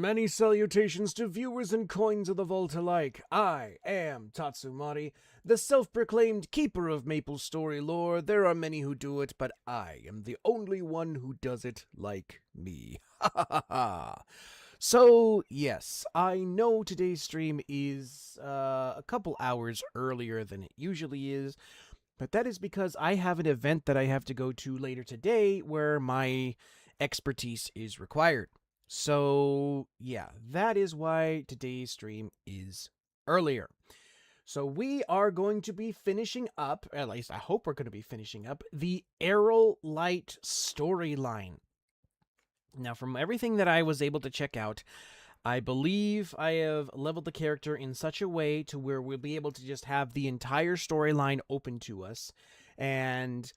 Many salutations to viewers and coins of the vault alike. I am Tatsumari, the self-proclaimed keeper of MapleStory lore. There are many who do it, but I am the only one who does it like me. Ha ha ha ha. So, yes, I know today's stream is a couple hours earlier than it usually is, but that is because I have an event that I have to go to later today where my expertise is required. So, yeah, that is why today's stream is earlier. So we are going to be finishing up, at least I hope we're going to be finishing up, the Erel Light storyline. Now, from everything that I was able to check out, I believe I have leveled the character in such a way to where we'll be able to just have the entire storyline open to us and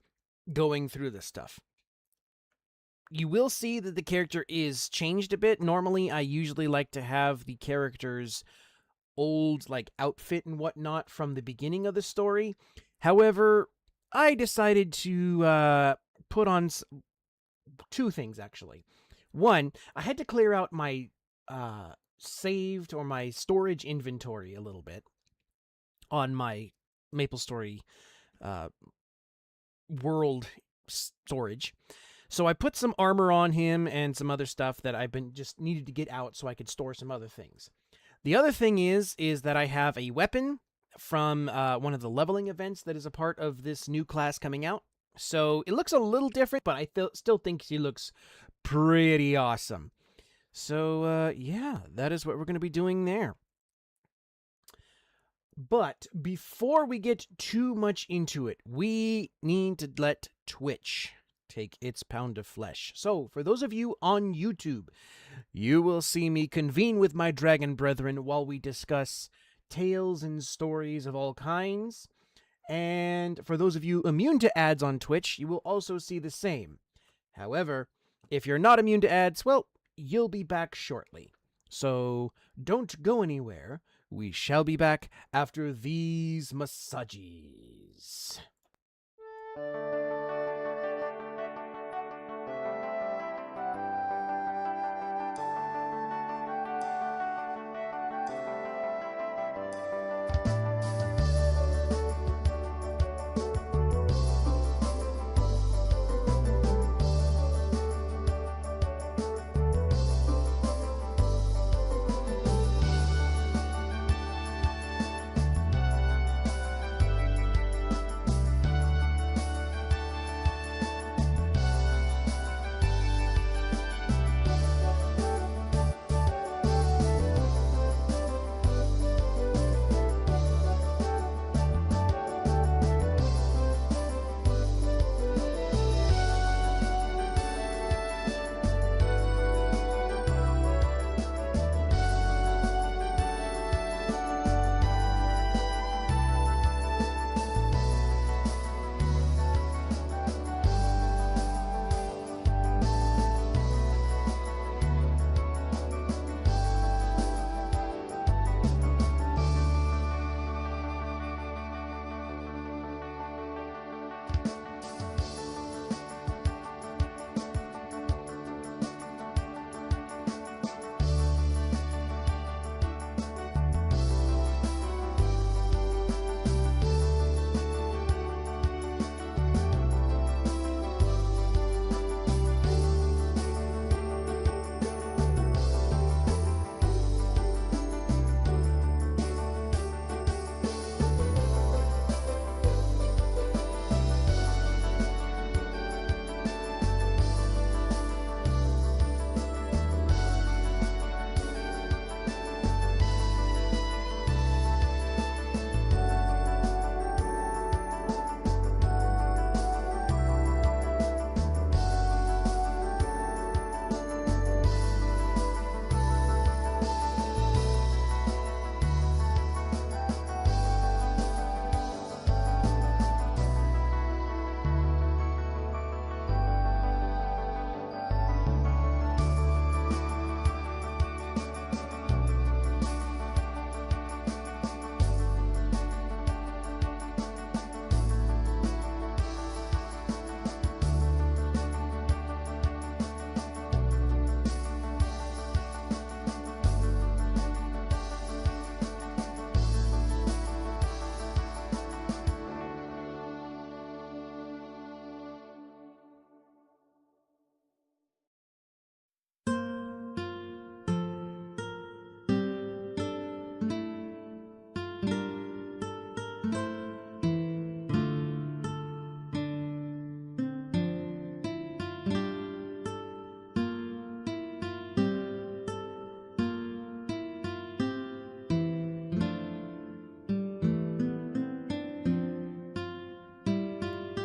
going through this stuff. You will see that the character is changed a bit. Normally, I usually like to have the character's old outfit and whatnot from the beginning of the story. However, I decided to put on two things, actually. One, I had to clear out my saved or my storage inventory a little bit on my MapleStory world storage. So I put some armor on him and some other stuff that I've been just needed to get out so I could store some other things. The other thing is that I have a weapon from one of the leveling events that is a part of this new class coming out. So it looks a little different, but I still think he looks pretty awesome. So yeah, that is what we're going to be doing there. But before we get too much into it, we need to let Twitch take its pound of flesh. So, for those of you on YouTube, you will see me convene with my dragon brethren while we discuss tales and stories of all kinds. And for those of you immune to ads on Twitch, you will also see the same. However, if you're not immune to ads, well, you'll be back shortly. So, don't go anywhere. We shall be back after these massages.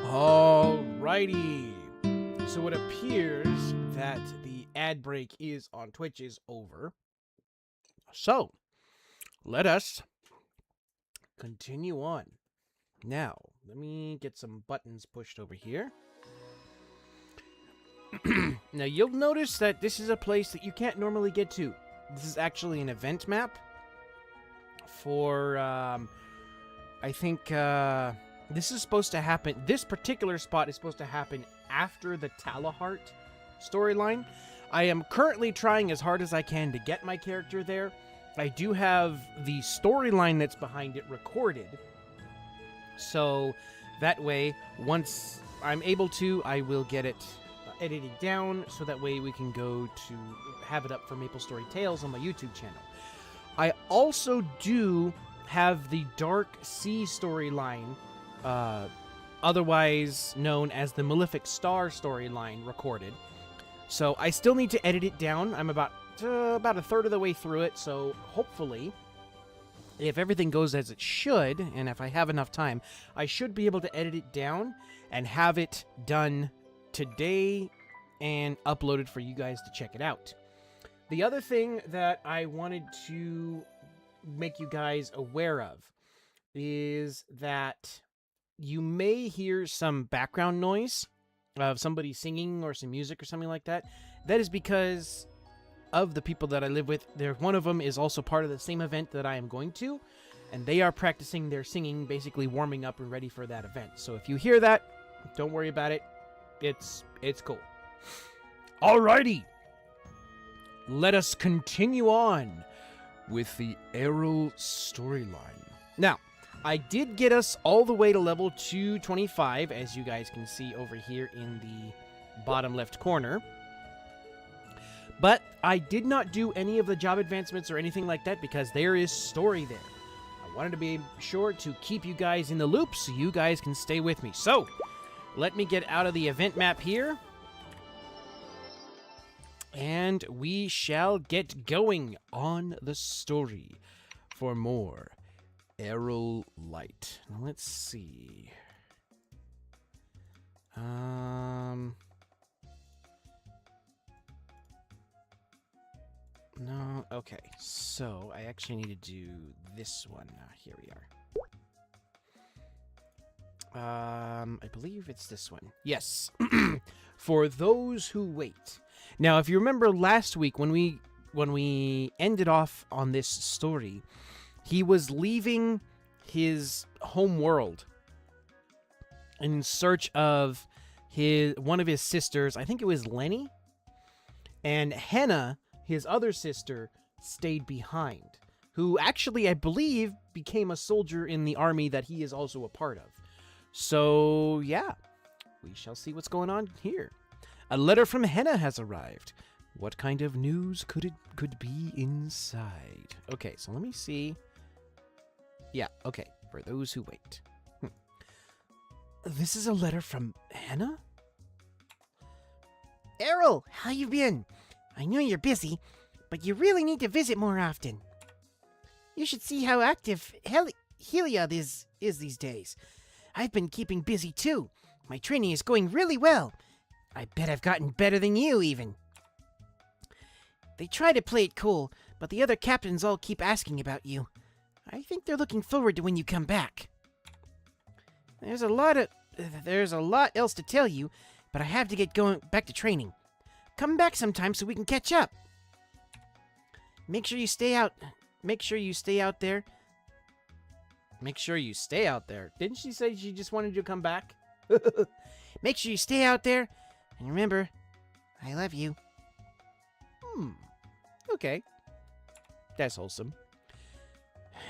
Alrighty. So it appears that the ad break is on Twitch is over. So let us continue on. Now, let me get some buttons pushed over here. Now, you'll notice that this is a place that you can't normally get to. This is actually an event map for, I think, this is supposed to happen. This particular spot is supposed to happen after the Talahart storyline. I am currently trying as hard as I can to get my character there. I do have the storyline that's behind it recorded. So that way, once I'm able to, I will get it edited down so that way we can go to have it up for MapleStory Tales on my YouTube channel. I also do have the Dark Sea storyline, otherwise known as the Malefic Star storyline, recorded. So I still need to edit it down. I'm about a third of the way through it, so hopefully, if everything goes as it should, and if I have enough time, I should be able to edit it down and have it done today and uploaded for you guys to check it out. The other thing that I wanted to make you guys aware of is that you may hear some background noise of somebody singing or some music or something like that. That is because of the people that I live with. One of them is also part of the same event that I am going to, and they are practicing their singing, basically warming up and ready for that event. So if you hear that, don't worry about it. It's cool. Alrighty. Let us continue on with the Erel storyline. Now, I did get us all the way to level 225, as you guys can see over here in the bottom left corner. But I did not do any of the job advancements or anything like that because there is story there. I wanted to be sure to keep you guys in the loop so you guys can stay with me. So, let me get out of the event map here. And we shall get going on the story for more Erel Light. Now, let's see. No, okay. So, I actually need to do this one. Here we are. I believe it's this one. Yes. For those who wait. Now, if you remember last week when we ended off on this story, he was leaving his home world in search of one of his sisters. I think it was Lenny. And Henna, his other sister, stayed behind, who actually, I believe, became a soldier in the army that he is also a part of. So, yeah, we shall see what's going on here. A letter from Henna has arrived. What kind of news could be inside? Okay, so let me see. Yeah, okay, for those who wait. This is a letter from Henna? Erel, how you been? I know you're busy, but you really need to visit more often. You should see how active Heliod is these days. I've been keeping busy too. My training is going really well. I bet I've gotten better than you, even. They try to play it cool, but the other captains all keep asking about you. I think they're looking forward to when you come back. There's a lot else to tell you, but I have to get going back to training. Come back sometime so we can catch up. Make sure you stay out there. Make sure you stay out there. Didn't she say she just wanted you to come back? Make sure you stay out there. And remember, I love you. Okay. That's wholesome.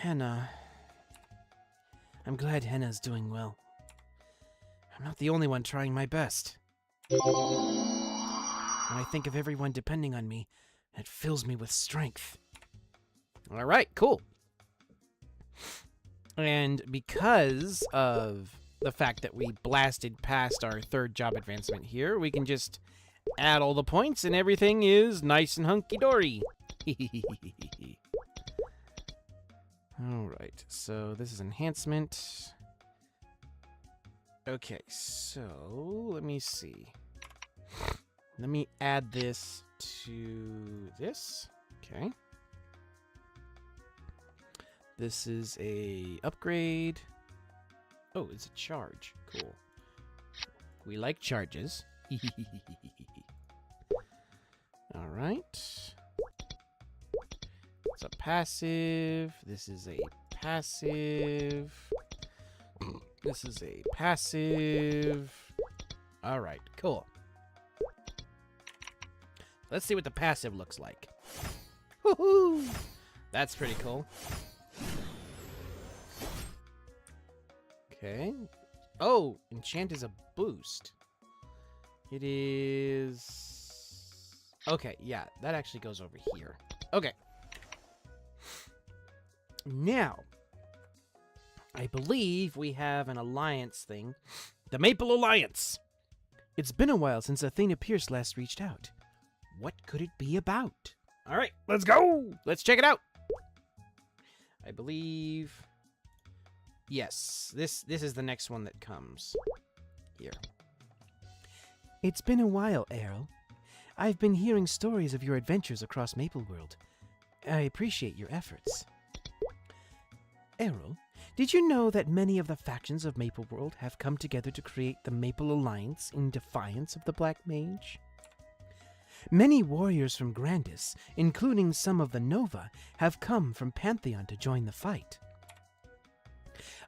Henna. I'm glad Henna's doing well. I'm not the only one trying my best. When I think of everyone depending on me, it fills me with strength. All right, cool. And because of the fact that we blasted past our third job advancement here, we can just add all the points and everything is nice and hunky-dory. All right, so this is enhancement. Okay, so let me see. Let me add this to this. Okay. This is a upgrade. Oh, it's a charge. Cool. We like charges. All right. It's a passive. This is a passive. This is a passive. All right, cool. Let's see what the passive looks like. Woohoo! That's pretty cool. Okay. Oh, enchant is a boost. It is... Okay, yeah, that actually goes over here. Okay. Now, I believe we have an alliance thing. The Maple Alliance! It's been a while since Athena Pierce last reached out. What could it be about? All right, let's go! Let's check it out! I believe... Yes, this is the next one that comes. Here. It's been a while, Erel. I've been hearing stories of your adventures across Maple World. I appreciate your efforts. Erel, did you know that many of the factions of Maple World have come together to create the Maple Alliance in defiance of the Black Mage? Many warriors from Grandis, including some of the Nova, have come from Pantheon to join the fight.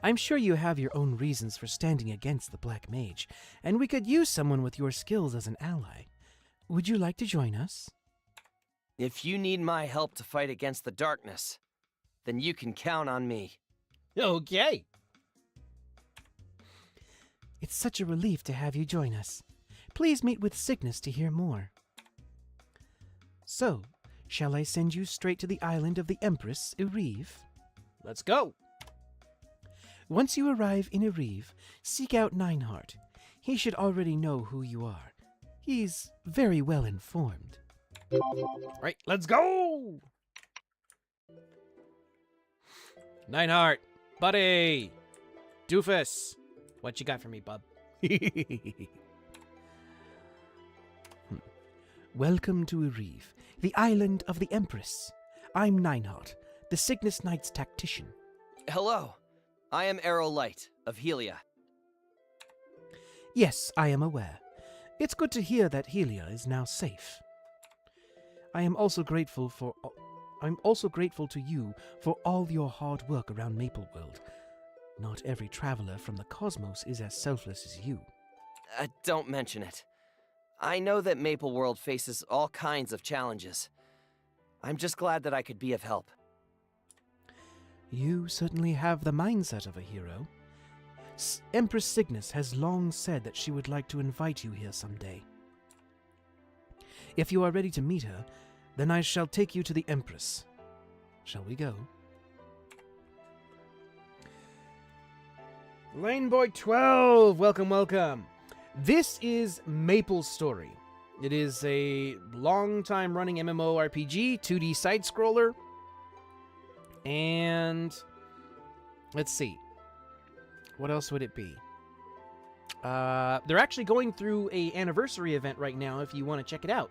I'm sure you have your own reasons for standing against the Black Mage, and we could use someone with your skills as an ally. Would you like to join us? If you need my help to fight against the darkness, then you can count on me. Okay. It's such a relief to have you join us. Please meet with Cygnus to hear more. So, shall I send you straight to the island of the Empress, Erel? Let's go. Once you arrive in Erel, seek out Nineheart. He should already know who you are. He's very well informed. Right, let's go! Nineheart, buddy! Doofus, what you got for me, bub? Welcome to Erel, the island of the Empress. I'm Nineheart, the Cygnus Knight's tactician. Hello, I am Erel Light of Helia. Yes, I am aware. It's good to hear that Helia is now safe. I'm also grateful to you for all your hard work around Maple World. Not every traveler from the cosmos is as selfless as you. Don't mention it. I know that Maple World faces all kinds of challenges. I'm just glad that I could be of help. You certainly have the mindset of a hero. Empress Cygnus has long said that she would like to invite you here someday. If you are ready to meet her, then I shall take you to the Empress. Shall we go? Lane Boy 12, welcome, welcome. This is MapleStory. It is a long-time running MMORPG, 2D side-scroller. And let's see. What else would it be? They're actually going through a anniversary event right now if you want to check it out.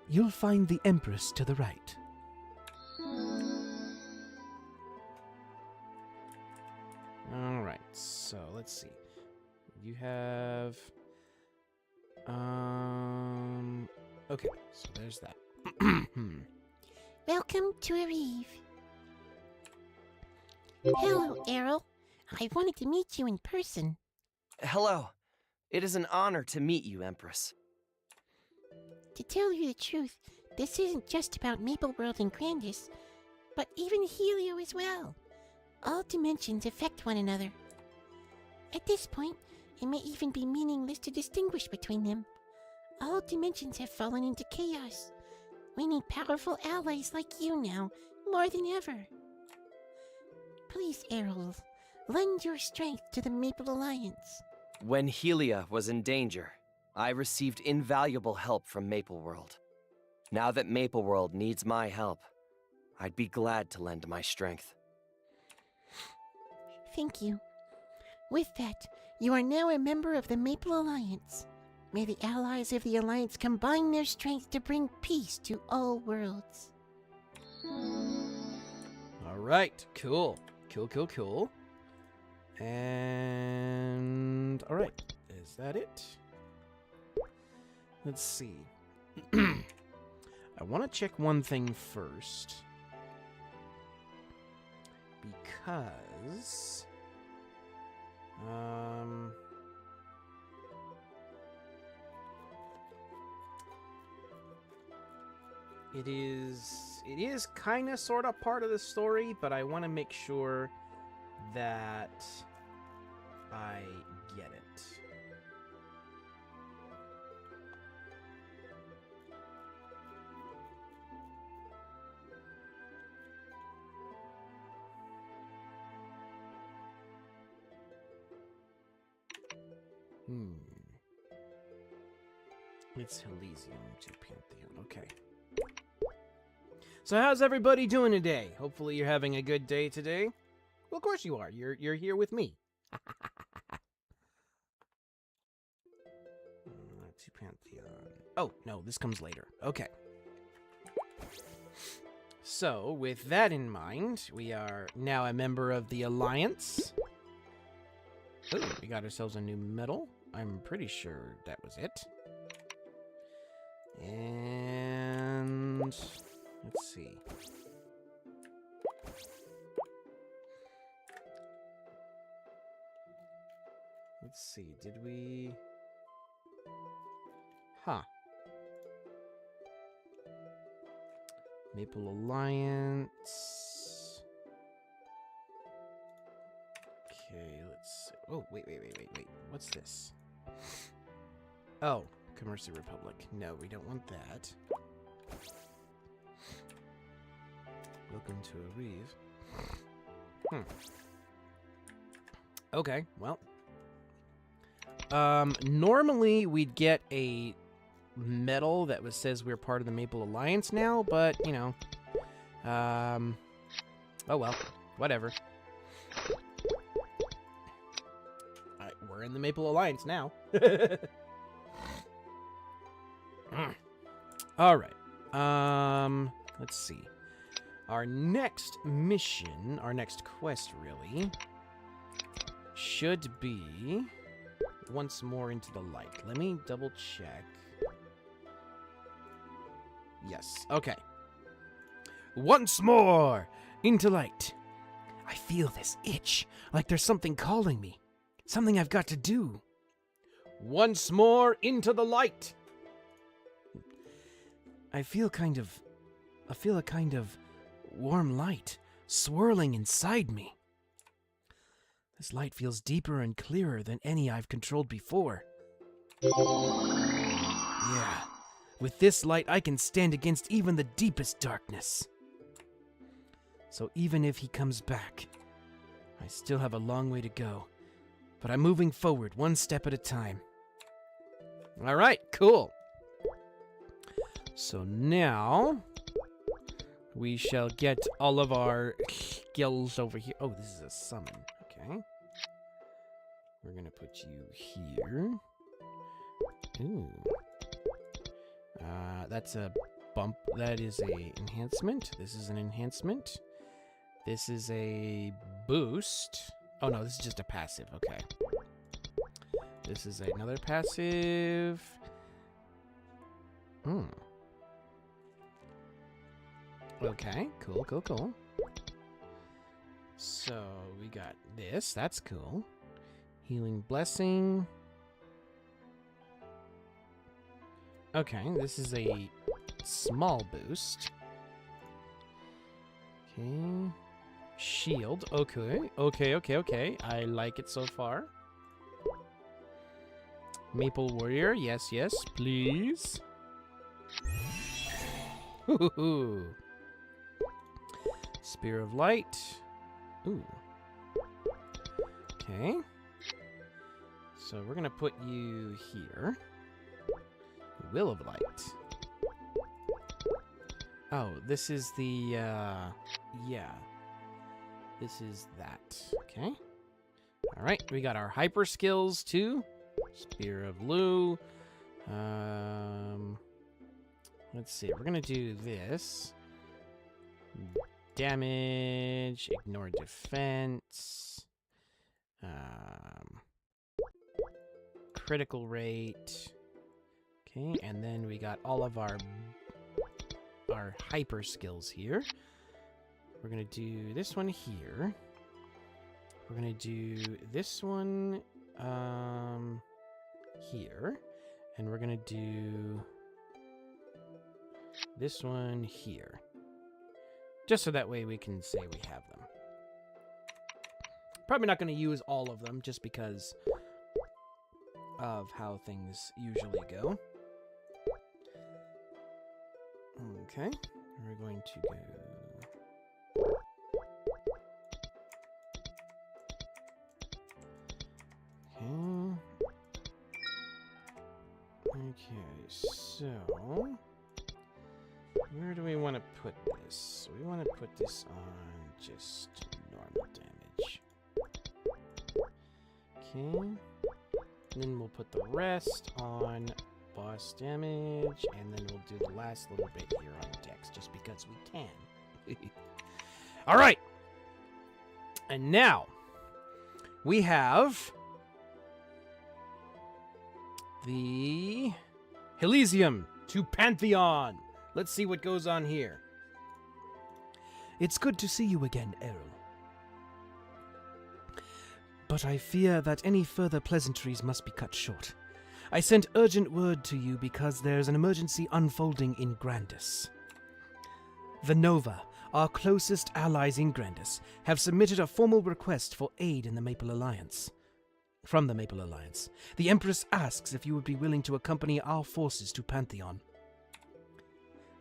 You'll find the Empress to the right. Alright, so let's see. You have... Okay, so there's that. Welcome to Erel. Hello, Erel. I wanted to meet you in person. Hello. It is an honor to meet you, Empress. To tell you the truth, this isn't just about Maple World and Grandis, but even Helio as well. All dimensions affect one another. At this point, it may even be meaningless to distinguish between them. All dimensions have fallen into chaos. We need powerful allies like you now, more than ever. Please, Erel, lend your strength to the Maple Alliance. When Helia was in danger, I received invaluable help from Maple World. Now that Maple World needs my help, I'd be glad to lend my strength. Thank you. With that, you are now a member of the Maple Alliance. May the allies of the Alliance combine their strength to bring peace to all worlds. All right, cool. Cool. And all right, is that it? Let's see. I want to check one thing first. Because it is kind of sort of part of the story, but I want to make sure that I get it. It's Elysium to Pantheon. Okay. So how's everybody doing today? Hopefully you're having a good day today. Well, of course you are. You're here with me. To Pantheon. Oh, no, this comes later. Okay. So, with that in mind, we are now a member of the Alliance. Ooh, we got ourselves a new medal. I'm pretty sure that was it. And let's see. Let's see. Did we? Huh. Maple Alliance. Okay, let's see. Oh, wait. What's this? Oh, Commercy Republic. No, we don't want that. Welcome to Areve. Okay, well. Normally we'd get a medal that says we're part of the Maple Alliance now, but, you know. Oh well, whatever. We're in the Maple Alliance now. Alright. Let's see. Our next mission, our next quest, really, should be once more into the light. Let me double check. Yes, okay. Once more into light. I feel this itch, like there's something calling me. Something I've got to do. Once more into the light. I feel a kind of warm light swirling inside me. This light feels deeper and clearer than any I've controlled before. Yeah, with this light I can stand against even the deepest darkness. So even if he comes back, I still have a long way to go. But I'm moving forward one step at a time. Alright, cool. So now we shall get all of our skills over here. Oh, this is a summon. Okay. We're gonna put you here. Ooh. That's a bump. That is a enhancement. This is an enhancement. This is a boost. Oh no, this is just a passive. Okay. This is another passive. Okay, cool. So we got this. That's cool. Healing Blessing. Okay, this is a small boost. Okay. Shield. Okay. I like it so far. Maple Warrior. Yes, please. Ooh. Spear of Light. Ooh. Okay. So we're gonna put you here. Will of Light. Oh, this is the, yeah. This is that. Okay. All right, we got our hyper skills too. Spear of Lu. Let's see. We're gonna do this. Damage. Ignore defense. Critical rate. Okay, and then we got all of our hyper skills here. We're gonna do this one here. We're gonna do this one here, and we're gonna do this one here, just so that way we can say we have them. Probably not gonna use all of them, just because of how things usually go. Okay, we're going to go. Okay, so where do we want to put this? We want to put this on just normal damage. Okay, and then we'll put the rest on boss damage, and then we'll do the last little bit here on dex, just because we can. All right, and now we have the Elysium to Pantheon. Let's see what goes on here. It's good to see you again, Erel. But I fear that any further pleasantries must be cut short. I sent urgent word to you because there's an emergency unfolding in Grandis. The Nova, our closest allies in Grandis, have submitted a formal request for aid in the Maple Alliance. From the Maple Alliance, the Empress asks if you would be willing to accompany our forces to Pantheon.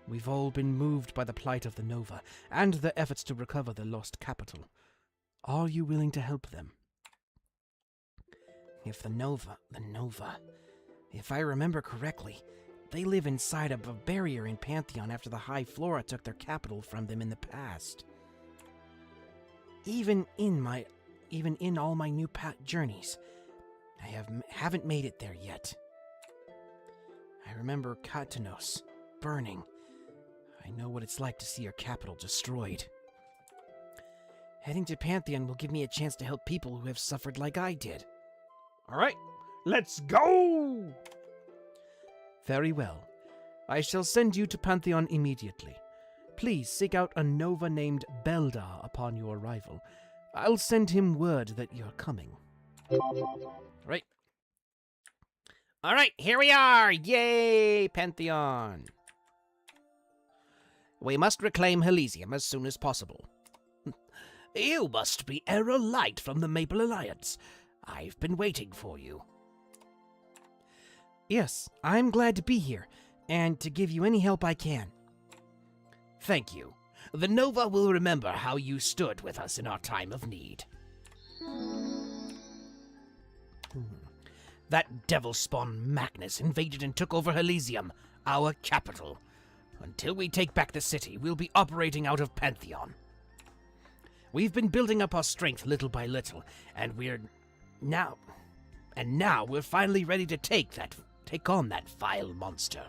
We've all been moved by the plight of the Nova and their efforts to recover the lost capital. Are you willing to help them? If the Nova, if I remember correctly, they live inside of a barrier in Pantheon after the High Flora took their capital from them in the past. Even in all my new journeys, I haven't made it there yet. I remember Katanos burning. I know what it's like to see your capital destroyed. Heading to Pantheon will give me a chance to help people who have suffered like I did. All right, let's go! Very well. I shall send you to Pantheon immediately. Please seek out a Nova named Beldar upon your arrival. I'll send him word that you're coming. Right. All right, here we are! Yay, Pantheon! We must reclaim Elysium as soon as possible. You must be Erel Light from the Maple Alliance. I've been waiting for you. Yes, I'm glad to be here, and to give you any help I can. Thank you. The Nova will remember how you stood with us in our time of need. That devil spawn Magnus invaded and took over Elysium, our capital. Until we take back the city, we'll be operating out of Pantheon. We've been building up our strength little by little, and now we're finally ready to take on that vile monster.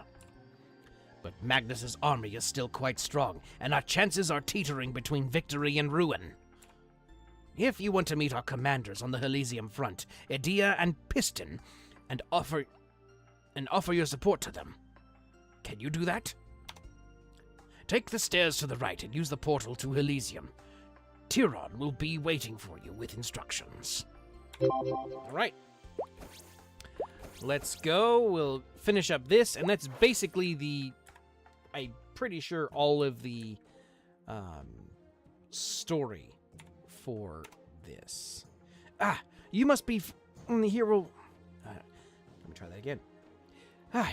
But Magnus's army is still quite strong, and our chances are teetering between victory and ruin. If you want to meet our commanders on the Elysium front, Edea and Piston, and offer your support to them, can you do that? Take the stairs to the right and use the portal to Elysium. Tyron will be waiting for you with instructions. All right. Let's go. We'll finish up this, and that's basically I'm pretty sure all of the story for this. You must be the hero. Let me try that again.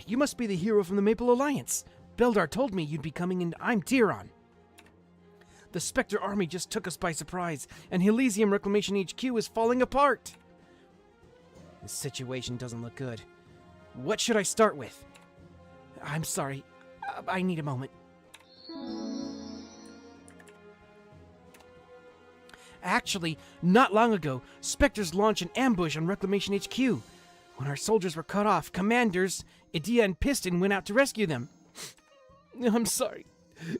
You must be the hero from the Maple Alliance. Beldar told me you'd be coming, and I'm Tyron. The Spectre army just took us by surprise, and Elysium Reclamation HQ is falling apart. This situation doesn't look good. What should I start with? I'm sorry. I need a moment. Actually, not long ago, Spectres launched an ambush on Reclamation HQ. When our soldiers were cut off, commanders Idia and Piston went out to rescue them. I'm sorry.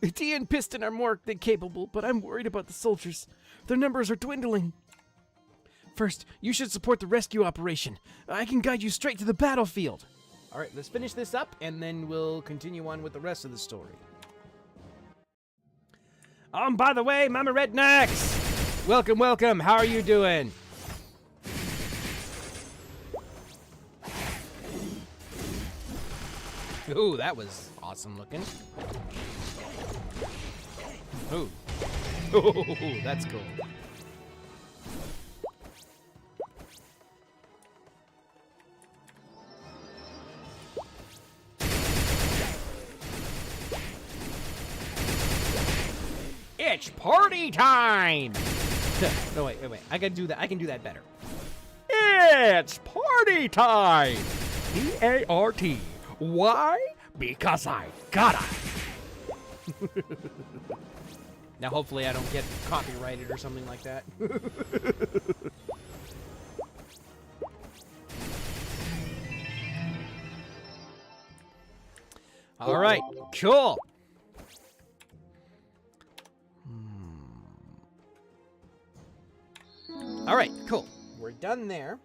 Idia and Piston are more than capable, but I'm worried about the soldiers. Their numbers are dwindling. First, you should support the rescue operation. I can guide you straight to the battlefield. All right, let's finish this up, and then we'll continue on with the rest of the story. By the way, Mama Rednecks! Welcome, welcome. How are you doing? Ooh, that was awesome looking. Ooh. Ooh, that's cool. It's party time! No, wait. I can do that. I can do that better. It's party time! P-A-R-T. Why? Because I gotta. Now, hopefully I don't get copyrighted or something like that. All right, cool. All right, cool. We're done there.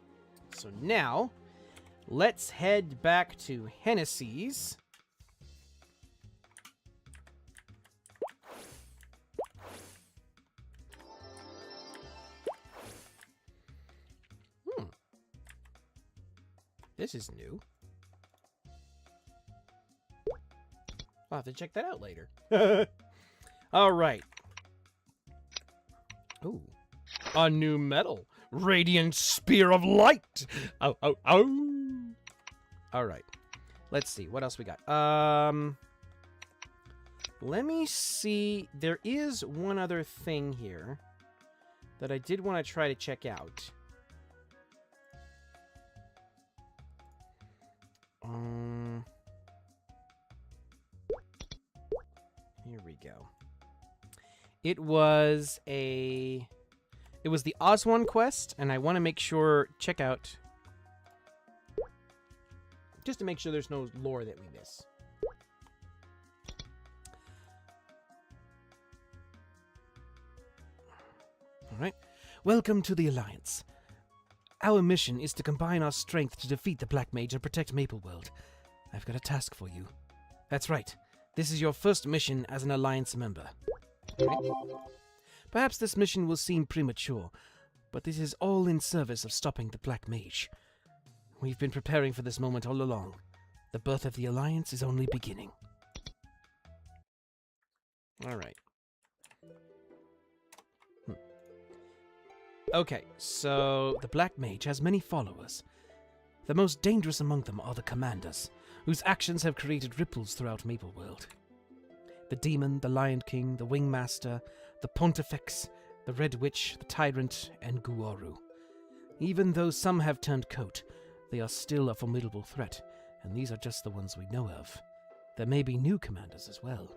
So now, let's head back to Hennessy's. This is new. I'll have to check that out later. All right. Ooh. A new medal. Radiant Spear of Light. Oh. All right. Let's see. What else we got? Let me see. There is one other thing here that I did want to try to check out. Here we go. It was the Oswan quest, and I want to make sure, check out, just to make sure there's no lore that we miss. All right. Welcome to the Alliance. Our mission is to combine our strength to defeat the Black Mage and protect Mapleworld. I've got a task for you. That's right. This is your first mission as an Alliance member. Right? Perhaps this mission will seem premature, but this is all in service of stopping the Black Mage. We've been preparing for this moment all along. The birth of the Alliance is only beginning. All right. Okay, so the Black Mage has many followers. The most dangerous among them are the Commanders, whose actions have created ripples throughout Mapleworld. The Demon, the Lion King, the Wingmaster, the Pontifex, the Red Witch, the Tyrant, and Guaru. Even though some have turned coat, they are still a formidable threat, and these are just the ones we know of. There may be new commanders as well.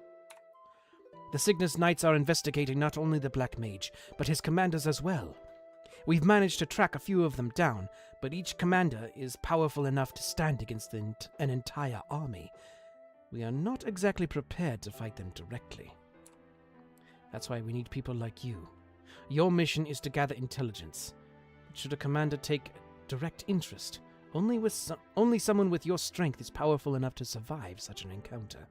The Cygnus Knights are investigating not only the Black Mage, but his commanders as well. We've managed to track a few of them down, but each commander is powerful enough to stand against an entire army. We are not exactly prepared to fight them directly. That's why we need people like you. Your mission is to gather intelligence. Should a commander take direct interest, only someone with your strength is powerful enough to survive such an encounter.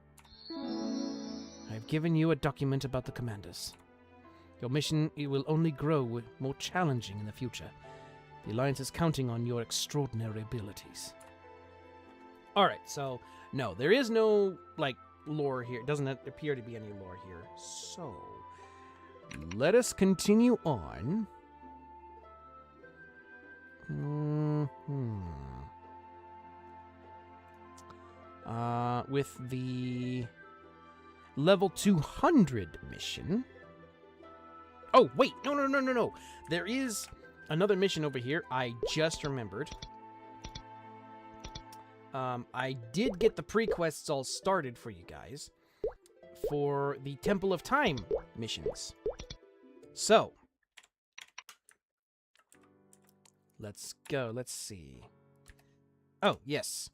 I've given you a document about the commanders. Your mission will only grow more challenging in the future. The Alliance is counting on your extraordinary abilities. Alright, so, no, there is no, lore here. It doesn't appear to be any lore here. So, let us continue on. With the level 200 mission. Oh, wait, no. There is another mission over here. I just remembered. I did get the pre-quests all started for you guys for the Temple of Time missions. So, let's go. Let's see. Oh, yes.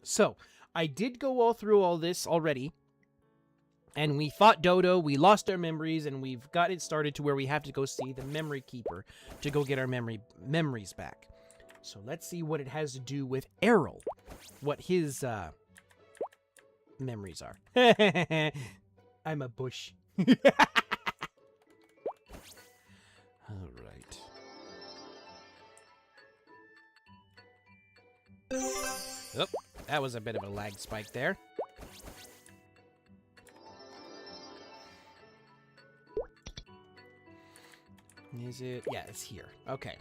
So, I did go all through all this already. And we fought Dodo, we lost our memories, and we've got it started to where we have to go see the Memory Keeper to go get our memories back. So let's see what it has to do with Erel. What his, memories are. I'm a bush. Alright. Oh, that was a bit of a lag spike there. Is it? Yeah, it's here. Okay.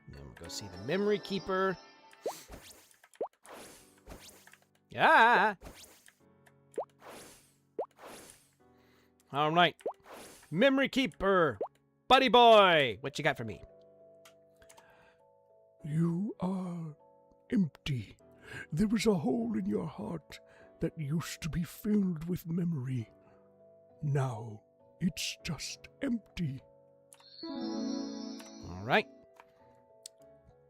And then we'll go see the Memory Keeper. Ah! All right. Memory Keeper. Buddy boy. What you got for me? You are empty. There was a hole in your heart that used to be filled with memory. Now it's just empty. All right.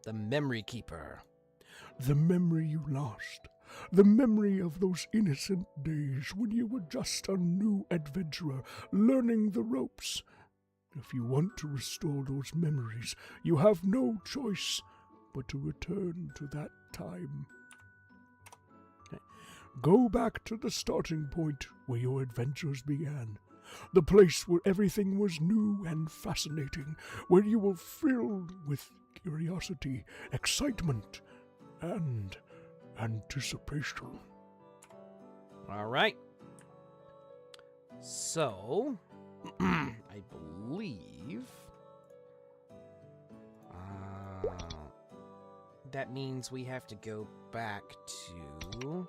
The Memory Keeper. The memory you lost. The memory of those innocent days when you were just a new adventurer, learning the ropes. If you want to restore those memories, you have no choice but to return to that time. Go back to the starting point where your adventures began. The place where everything was new and fascinating, where you were filled with curiosity, excitement, and anticipation. All right. So, I believe that means we have to go back to...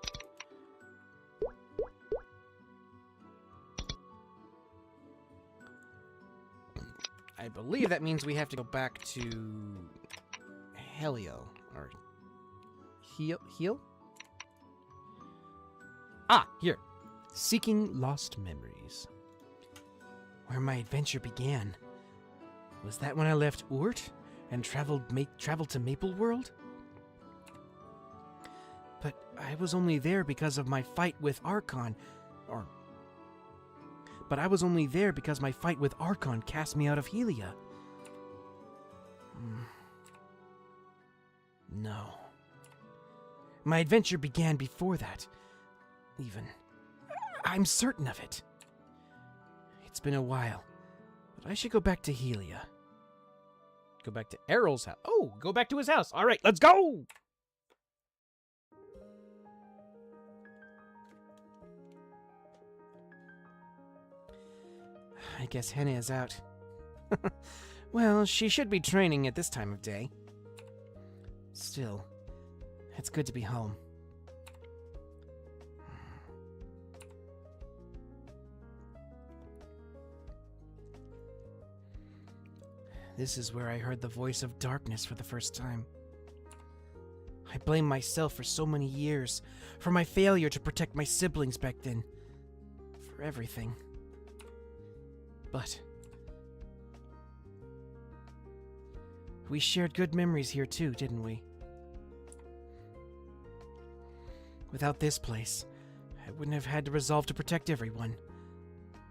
I believe that means we have to go back to Helio, or Heal? Ah, here. Seeking Lost Memories. Where my adventure began. Was that when I left Oort and traveled to Maple World? But I was only there because of my fight with Archon, But I was only there because my fight with Archon cast me out of Helia. No. My adventure began before that. Even. I'm certain of it. It's been a while, but I should go back to Helia. Go back to Erel's house. Oh, go back to his house. All right, let's go! I guess Henna is out. Well, she should be training at this time of day. Still, it's good to be home. This is where I heard the voice of darkness for the first time. I blame myself for so many years, for my failure to protect my siblings back then, for everything. But we shared good memories here too, didn't we? Without this place, I wouldn't have had to resolve to protect everyone.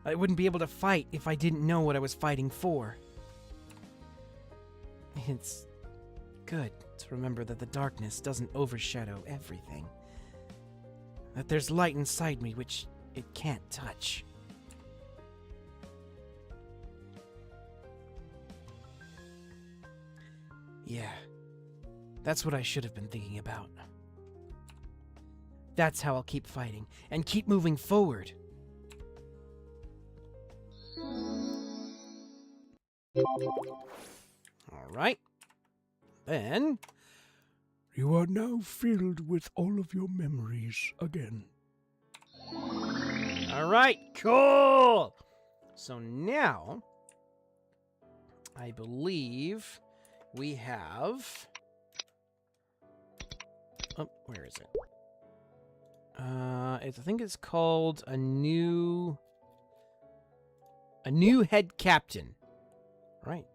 I wouldn't be able to fight if I didn't know what I was fighting for. It's good to remember that the darkness doesn't overshadow everything. That there's light inside me which it can't touch. Yeah, that's what I should have been thinking about. That's how I'll keep fighting and keep moving forward. All right. Then... You are now filled with all of your memories again. All right, cool! So now, I believe we have... Oh, where is it? I think it's called a new head captain. Right.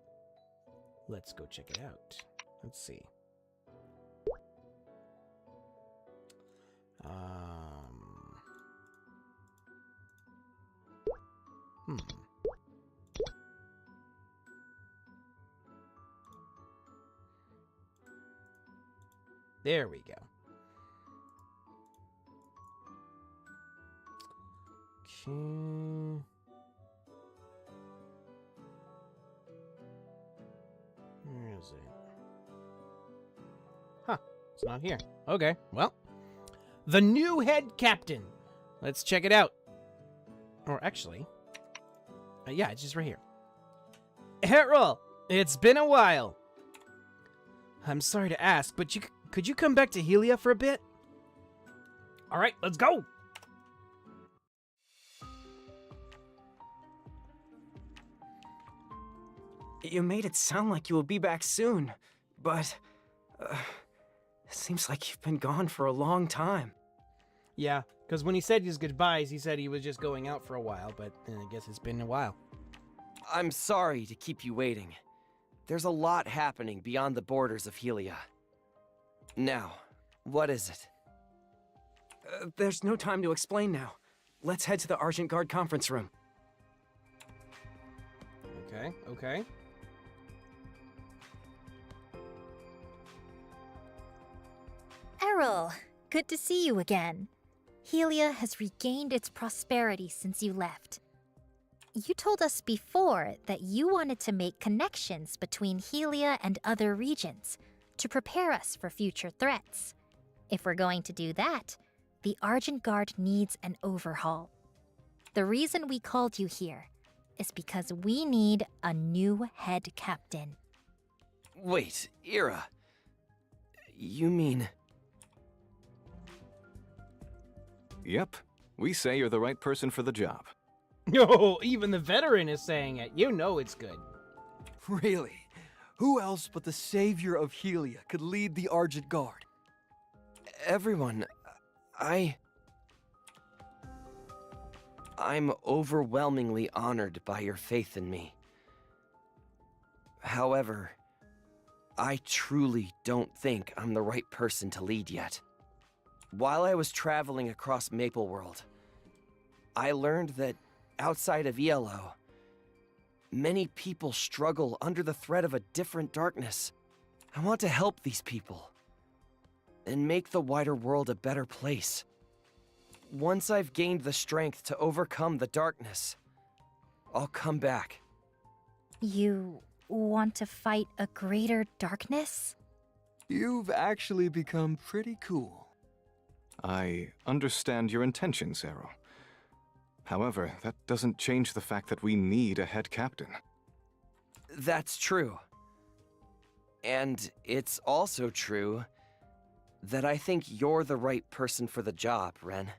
Let's go check it out. Let's see. Hmm. There we go. Okay. Where is it? Huh. It's not here. Okay, well. The new head captain. Let's check it out. Or actually... yeah, it's just right here. Erel, it's been a while. I'm sorry to ask, but could you come back to Helia for a bit? All right, let's go. You made it sound like you will be back soon, but it seems like you've been gone for a long time. Yeah, because when he said his goodbyes, he said he was just going out for a while, but I guess it's been a while. I'm sorry to keep you waiting. There's a lot happening beyond the borders of Helia. Now, what is it? There's no time to explain now. Let's head to the Argent Guard conference room. Okay. Erel, good to see you again. Helia has regained its prosperity since you left. You told us before that you wanted to make connections between Helia and other regions to prepare us for future threats. If we're going to do that, the Argent Guard needs an overhaul. The reason we called you here is because we need a new head captain. Wait, Ira. You mean... Yep, we say you're the right person for the job. No, even the veteran is saying it. You know it's good. Really? Who else but the savior of Helia could lead the Argent Guard? Everyone, I'm overwhelmingly honored by your faith in me. However, I truly don't think I'm the right person to lead yet. While I was traveling across Maple World, I learned that outside of ELO, many people struggle under the threat of a different darkness. I want to help these people and make the wider world a better place. Once I've gained the strength to overcome the darkness, I'll come back. You want to fight a greater darkness? You've actually become pretty cool. I understand your intentions, Erel. However, that doesn't change the fact that we need a head captain. That's true. And it's also true that I think you're the right person for the job, Ren.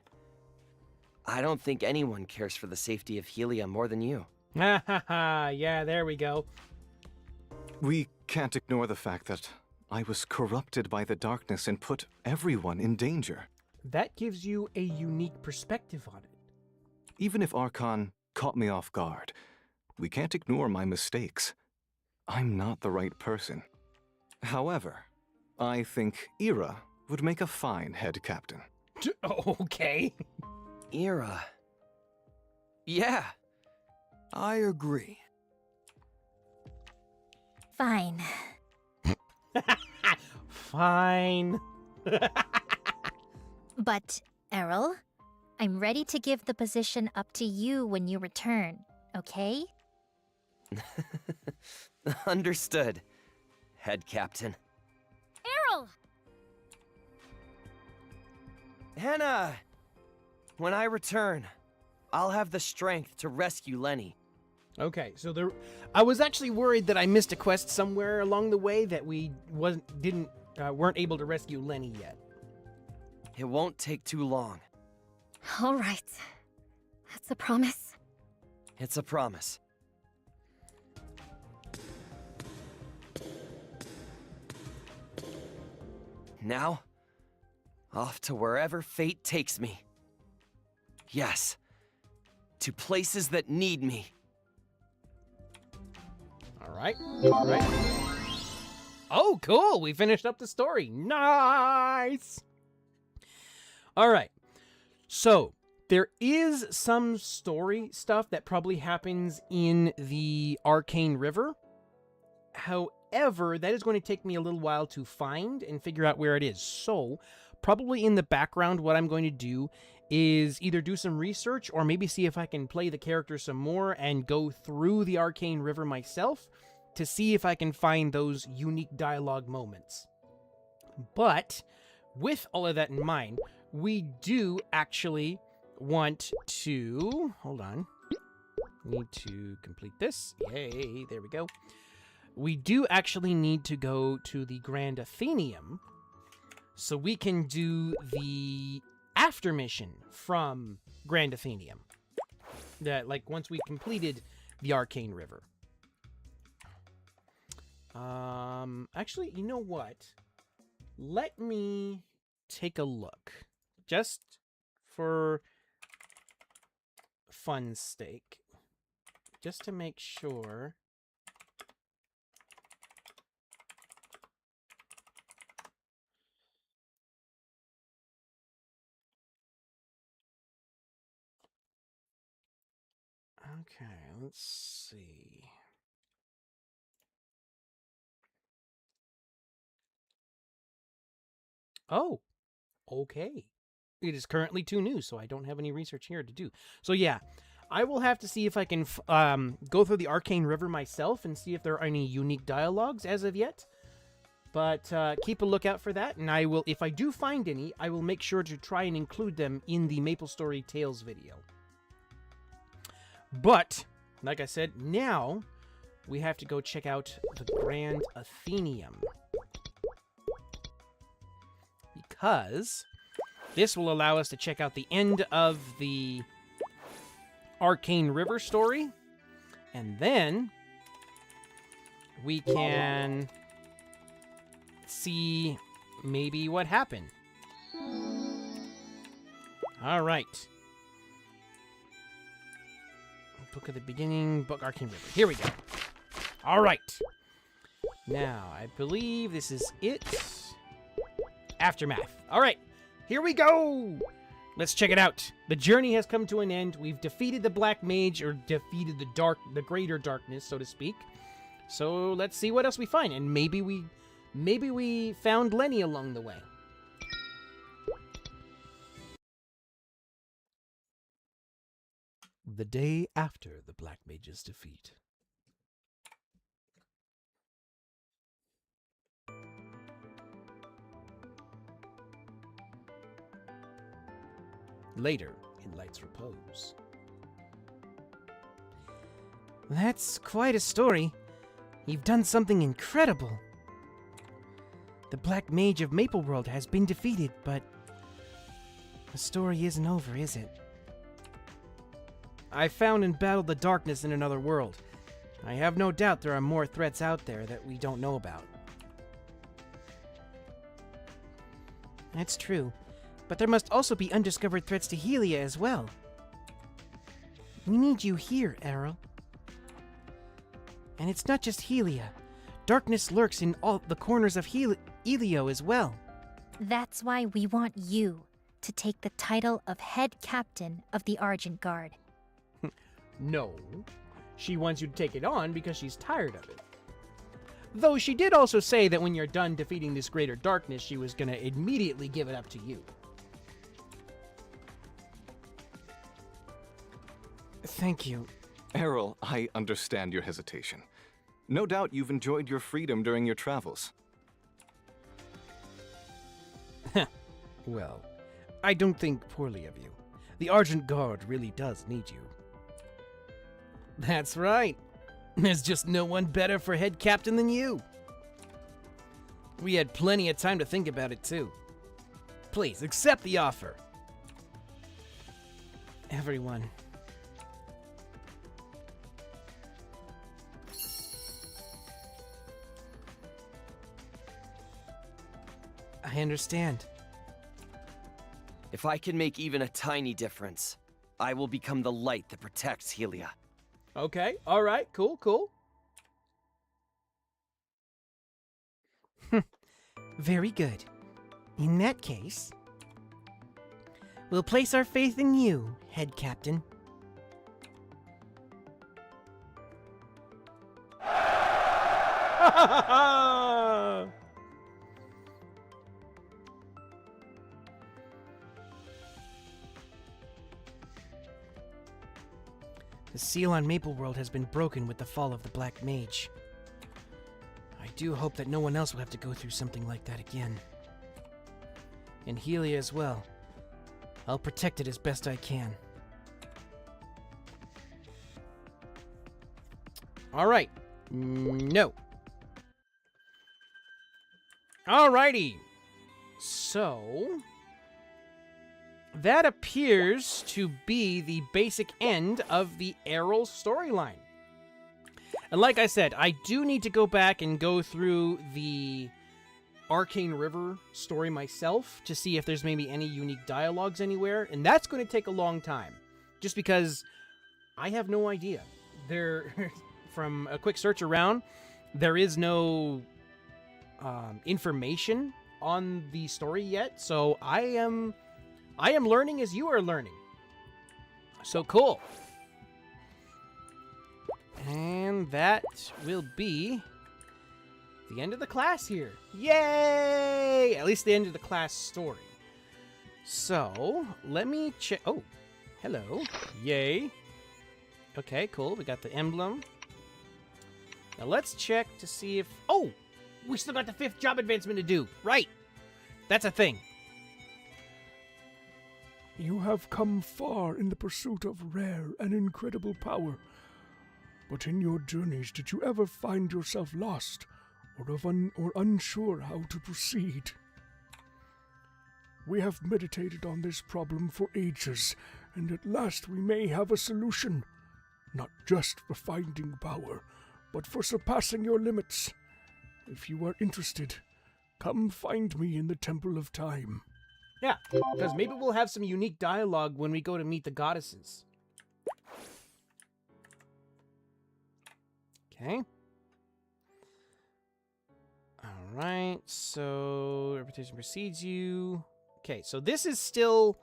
I don't think anyone cares for the safety of Helia more than you. Ha ha ha, yeah, there we go. We can't ignore the fact that I was corrupted by the darkness and put everyone in danger. That gives you a unique perspective on it. Even if Archon caught me off guard, we can't ignore my mistakes. I'm not the right person. However, I think Ira would make a fine head captain. Okay. Ira. Yeah. I agree. Fine. Fine. But, Erel, I'm ready to give the position up to you when you return, okay? Understood, head captain. Erel! Hannah! When I return, I'll have the strength to rescue Lenny. Okay, so I was actually worried that I missed a quest somewhere along the way that we weren't able to rescue Lenny yet. It won't take too long. All right. That's a promise. It's a promise. Now, off to wherever fate takes me. Yes, to places that need me. All right. Oh, cool. We finished up the story. Nice. All right. So, there is some story stuff that probably happens in the Arcane River. However, that is going to take me a little while to find and figure out where it is. So, probably in the background, what I'm going to do is either do some research or maybe see if I can play the character some more and go through the Arcane River myself to see if I can find those unique dialogue moments. But with all of that in mind, we do actually want to... Hold on. Need to complete this. Yay, there we go. We do actually need to go to the Grand Athenium so we can do the after mission from Grand Athenium. That, like, once we completed the Arcane River. Actually, you know what? Let me take a look. Just for fun's sake. Just to make sure. Okay, let's see. Oh, okay. It is currently 2 new, so I don't have any research here to do. So yeah, I will have to see if I can go through the Arcane River myself and see if there are any unique dialogues as of yet. But keep a lookout for that, and I will, if I do find any, I will make sure to try and include them in the MapleStory Tales video. But, like I said, now we have to go check out the Grand Athenium. Because this will allow us to check out the end of the Arcane River story. And then we can see maybe what happened. All right. Book of the Beginning, Book Arcane River. Here we go. All right. Now, I believe this is it. Aftermath. All right. Here we go. Let's check it out. The journey has come to an end. We've defeated the Black Mage, or defeated the greater darkness, so to speak. So let's see what else we find. And maybe we found Lenny along the way. The day after the Black Mage's defeat. Later, in Light's repose. That's quite a story. You've done something incredible. The Black Mage of Maple World has been defeated, but the story isn't over, is it? I found and battled the darkness in another world. I have no doubt there are more threats out there that we don't know about. That's true, but there must also be undiscovered threats to Helia as well. We need you here, Erel. And it's not just Helia. Darkness lurks in all the corners of Elio as well. That's why we want you to take the title of head captain of the Argent Guard. No, she wants you to take it on because she's tired of it. Though she did also say that when you're done defeating this greater darkness, she was going to immediately give it up to you. Thank you. Erel, I understand your hesitation. No doubt you've enjoyed your freedom during your travels. Well, I don't think poorly of you. The Argent Guard really does need you. That's right. There's just no one better for head captain than you. We had plenty of time to think about it, too. Please, accept the offer. Everyone. I understand. If I can make even a tiny difference, I will become the light that protects Helia. Okay, all right, cool. Very good. In that case, we'll place our faith in you, head captain. The seal on Maple World has been broken with the fall of the Black Mage. I do hope that no one else will have to go through something like that again. And Helia as well. I'll protect it as best I can. Alright. No. Alrighty. So, that appears to be the basic end of the Erel storyline. And like I said, I do need to go back and go through the Arcane River story myself to see if there's maybe any unique dialogues anywhere, and that's going to take a long time, just because I have no idea. From a quick search around, there is no information on the story yet, so I am learning as you are learning. So cool. And that will be the end of the class here. Yay! At least the end of the class story. So, let me check. Oh, hello. Yay. Okay, cool. We got the emblem. Now let's check to see if... Oh! We still got the 5th job advancement to do. Right. That's a thing. You have come far in the pursuit of rare and incredible power. But in your journeys, did you ever find yourself lost or unsure how to proceed? We have meditated on this problem for ages, and at last we may have a solution. Not just for finding power, but for surpassing your limits. If you are interested, come find me in the Temple of Time. Yeah, because maybe we'll have some unique dialogue when we go to meet the goddesses. Okay. Alright, so reputation precedes you. Okay, so this is still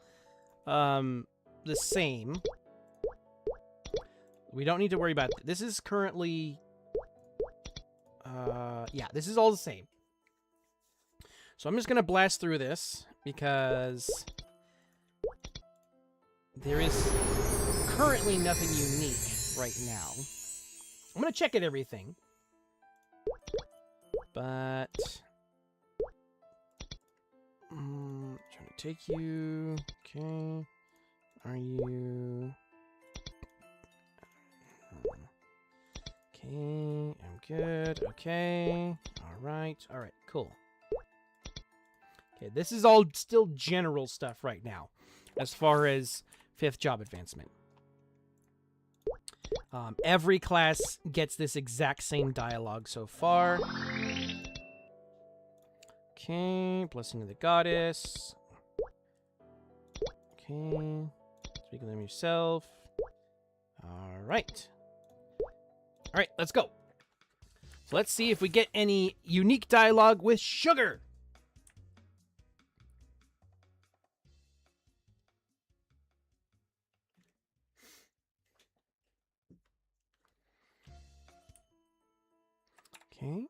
the same. We don't need to worry about that. This is currently yeah, this is all the same. So I'm just gonna blast through this because there is currently nothing unique right now. I'm gonna check at everything, but trying to take you. Okay, are you? Okay, I'm good. Okay, all right, cool. Okay, this is all still general stuff right now, as far as 5th job advancement. Every class gets this exact same dialogue so far. Okay, blessing of the goddess. Okay, speak of them yourself. Alright. Alright, let's go. So let's see if we get any unique dialogue with Sugar. Okay.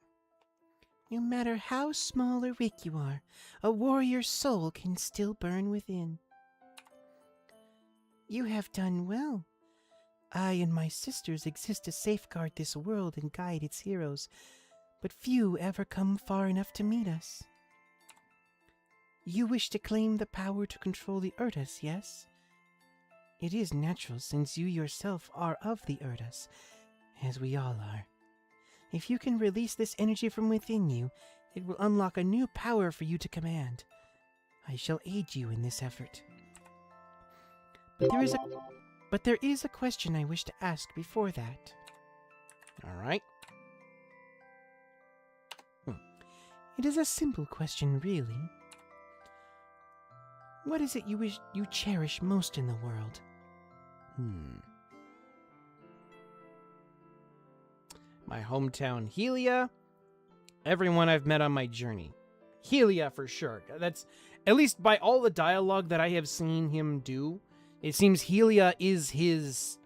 No matter how small or weak you are, a warrior's soul can still burn within. You have done well. I and my sisters exist to safeguard this world and guide its heroes, but few ever come far enough to meet us. You wish to claim the power to control the Urdas, yes? It is natural since you yourself are of the Urdas, as we all are. If you can release this energy from within you, it will unlock a new power for you to command. I shall aid you in this effort. But there is a question I wish to ask before that. Alright. It is a simple question, really. What is it you wish you cherish most in the world? My hometown, Helia. Everyone I've met on my journey. Helia for sure. That's, at least by all the dialogue that I have seen him do, it seems Helia is his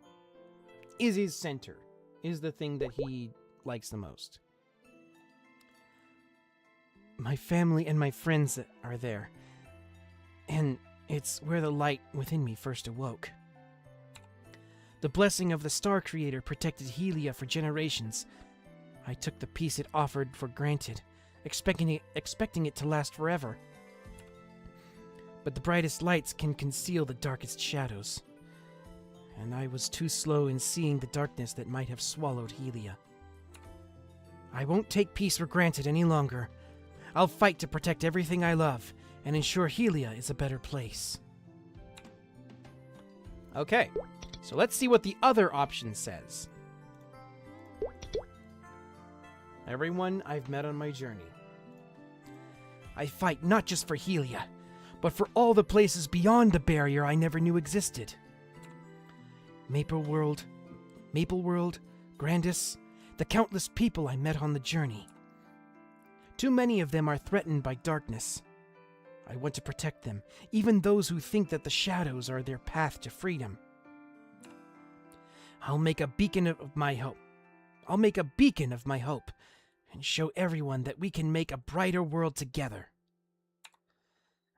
center, is the thing that he likes the most. My family and my friends are there, and it's where the light within me first awoke. The blessing of the Star Creator protected Helia for generations. I took the peace it offered for granted, expecting it to last forever. But the brightest lights can conceal the darkest shadows, and I was too slow in seeing the darkness that might have swallowed Helia. I won't take peace for granted any longer. I'll fight to protect everything I love and ensure Helia is a better place. Okay, so let's see what the other option says. Everyone I've met on my journey. I fight not just for Helia, but for all the places beyond the barrier I never knew existed. Maple World, Grandis, the countless people I met on the journey. Too many of them are threatened by darkness. I want to protect them, even those who think that the shadows are their path to freedom. I'll make a beacon of my hope. And show everyone that we can make a brighter world together.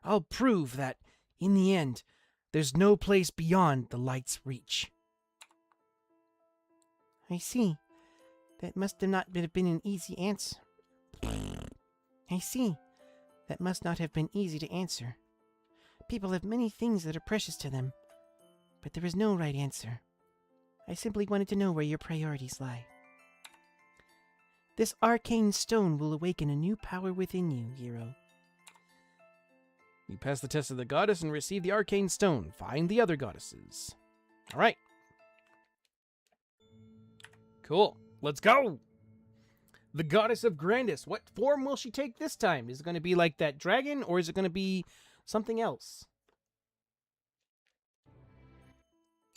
I'll prove that, in the end, there's no place beyond the light's reach. I see. That must have not have been an easy answer. That must not have been easy to answer. People have many things that are precious to them, but there is no right answer. I simply wanted to know where your priorities lie. This arcane stone will awaken a new power within you, hero. You pass the test of the goddess and receive the arcane stone. Find the other goddesses. All right. Cool. Let's go. The goddess of Grandis. What form will she take this time? Is it going to be like that dragon, or is it going to be something else?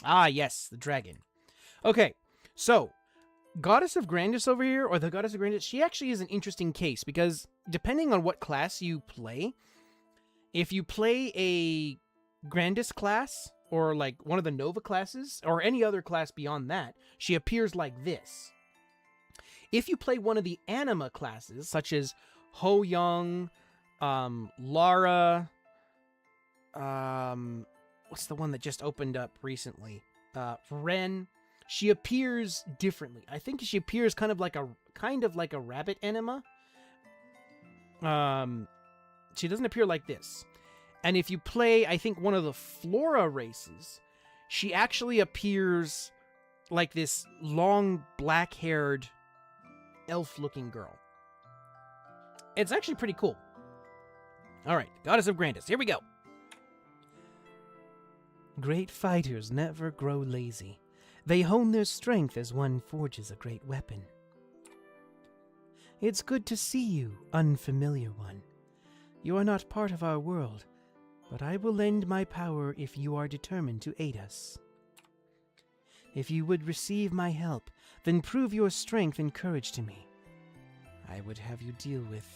Ah, yes, the dragon. Okay, so Goddess of Grandis over here, or the Goddess of Grandis, she actually is an interesting case, because depending on what class you play, if you play a Grandis class, or like one of the Nova classes, or any other class beyond that, she appears like this. If you play one of the Anima classes, such as Ho Young, Lara, what's the one that just opened up recently? Ren. She appears differently. I think she appears kind of like a rabbit anima. She doesn't appear like this. And if you play, I think, one of the Flora races, she actually appears like this long, black-haired, elf-looking girl. It's actually pretty cool. All right, Goddess of Grandis, here we go. Great fighters never grow lazy. They hone their strength as one forges a great weapon. It's good to see you, unfamiliar one. You are not part of our world, but I will lend my power if you are determined to aid us. If you would receive my help, then prove your strength and courage to me. I would have you deal with...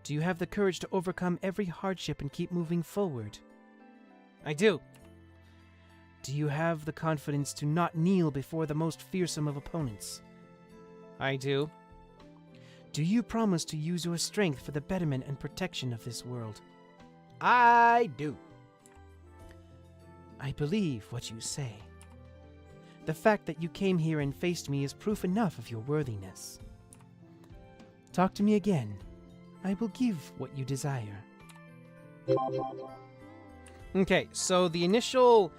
Do you have the courage to overcome every hardship and keep moving forward? I do. Do you have the confidence to not kneel before the most fearsome of opponents? I do. Do you promise to use your strength for the betterment and protection of this world? I do. I believe what you say. The fact that you came here and faced me is proof enough of your worthiness. Talk to me again. I will give what you desire. Okay, so the initial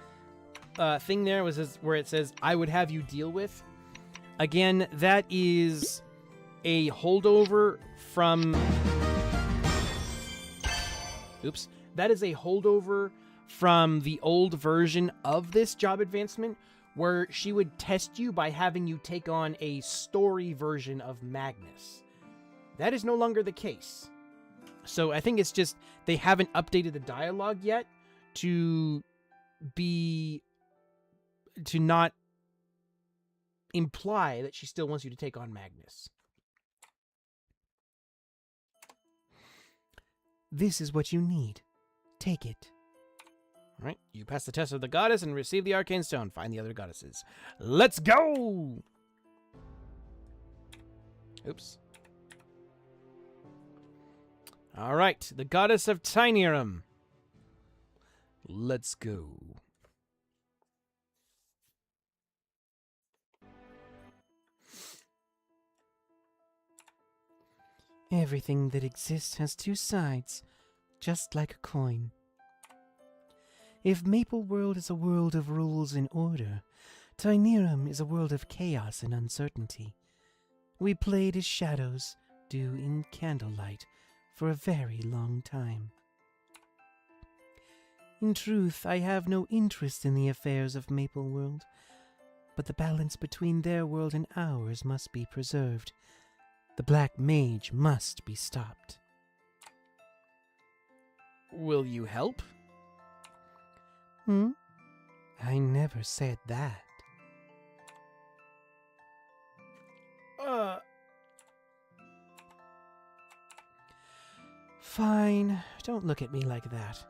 thing there was where it says, I would have you deal with. Again, that is a holdover from... Oops. That is a holdover from the old version of this job advancement, where she would test you by having you take on a story version of Magnus. That is no longer the case. So I think it's just they haven't updated the dialogue yet to not imply that she still wants you to take on Magnus. This is what you need. Take it. All right, you pass the test of the goddess and receive the arcane stone. Find the other goddesses. Let's go! Oops. All right, the goddess of Tinyrum. Let's go. Everything that exists has two sides, just like a coin. If Maple World is a world of rules and order, Tinyrum is a world of chaos and uncertainty. We played as shadows do in candlelight for a very long time. In truth, I have no interest in the affairs of Maple World, but the balance between their world and ours must be preserved. The Black Mage must be stopped. Will you help? I never said that. Fine, don't look at me like that.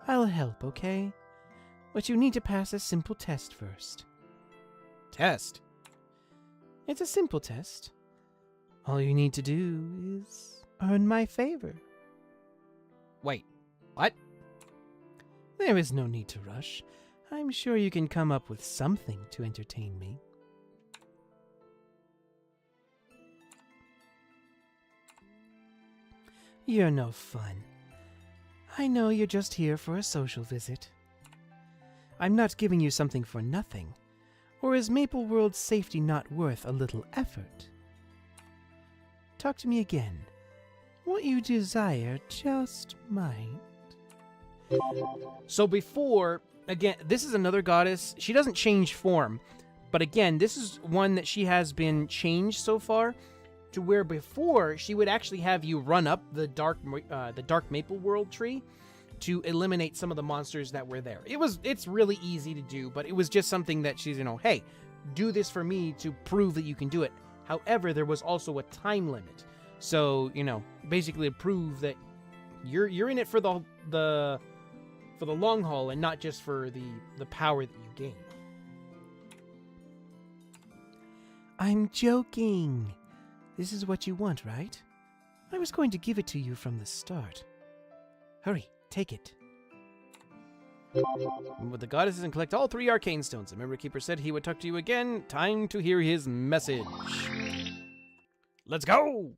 I'll help, okay? But you need to pass a simple test first. Test? It's a simple test. All you need to do is earn my favor. Wait, what? There is no need to rush. I'm sure you can come up with something to entertain me. You're no fun. I know you're just here for a social visit. I'm not giving you something for nothing. Or is Maple World's safety not worth a little effort? Talk to me again. What you desire just might. So before, again, this is another goddess. She doesn't change form. But again, this is one that she has been changed so far to where before she would actually have you run up the dark Maple World tree to eliminate some of the monsters that were there. It's really easy to do, but it was just something that she's, hey, do this for me to prove that you can do it. However, there was also a time limit. So, basically to prove that you're in it for the long haul and not just for the power that you gain. I'm joking. This is what you want, right? I was going to give it to you from the start. Hurry, take it. With the goddesses and collect all 3 arcane stones. The Memory Keeper said he would talk to you again. Time to hear his message. Let's go!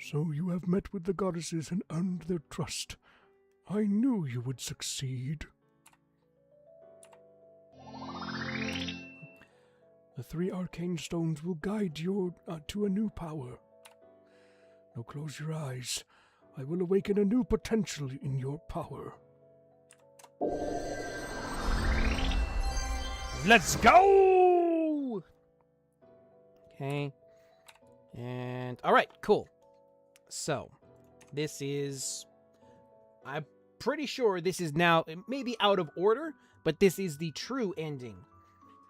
So you have met with the goddesses and earned their trust. I knew you would succeed. The 3 arcane stones will guide you to a new power. Now close your eyes. I will awaken a new potential in your power. Let's go! Okay. And, alright, cool. So, this is... I'm pretty sure this is now, it may be out of order, but this is the true ending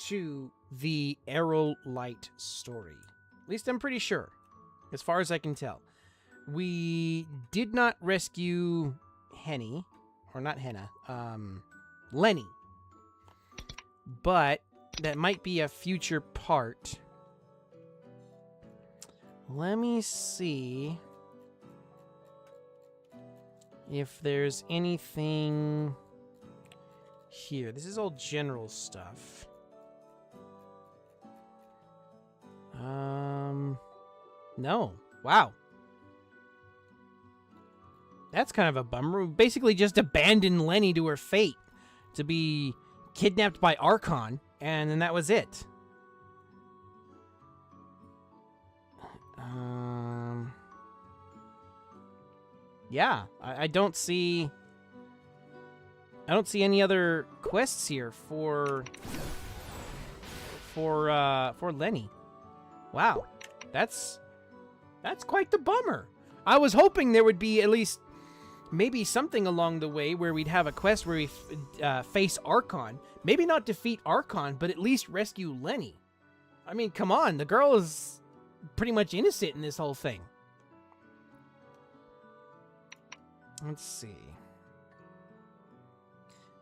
to the Erel Light story. At least I'm pretty sure, as far as I can tell. We did not rescue Henny, or not Henna, Lenny. But that might be a future part. Let me see if there's anything here. This is all general stuff. No. Wow. That's kind of a bummer. We basically just abandoned Lenny to her fate to be kidnapped by Archon, and then that was it. Yeah, I don't see any other quests here for Lenny. Wow, that's quite the bummer. I was hoping there would be at least maybe something along the way where we'd have a quest where we face Archon. Maybe not defeat Archon, but at least rescue Lenny. I mean, come on, the girl is pretty much innocent in this whole thing. Let's see.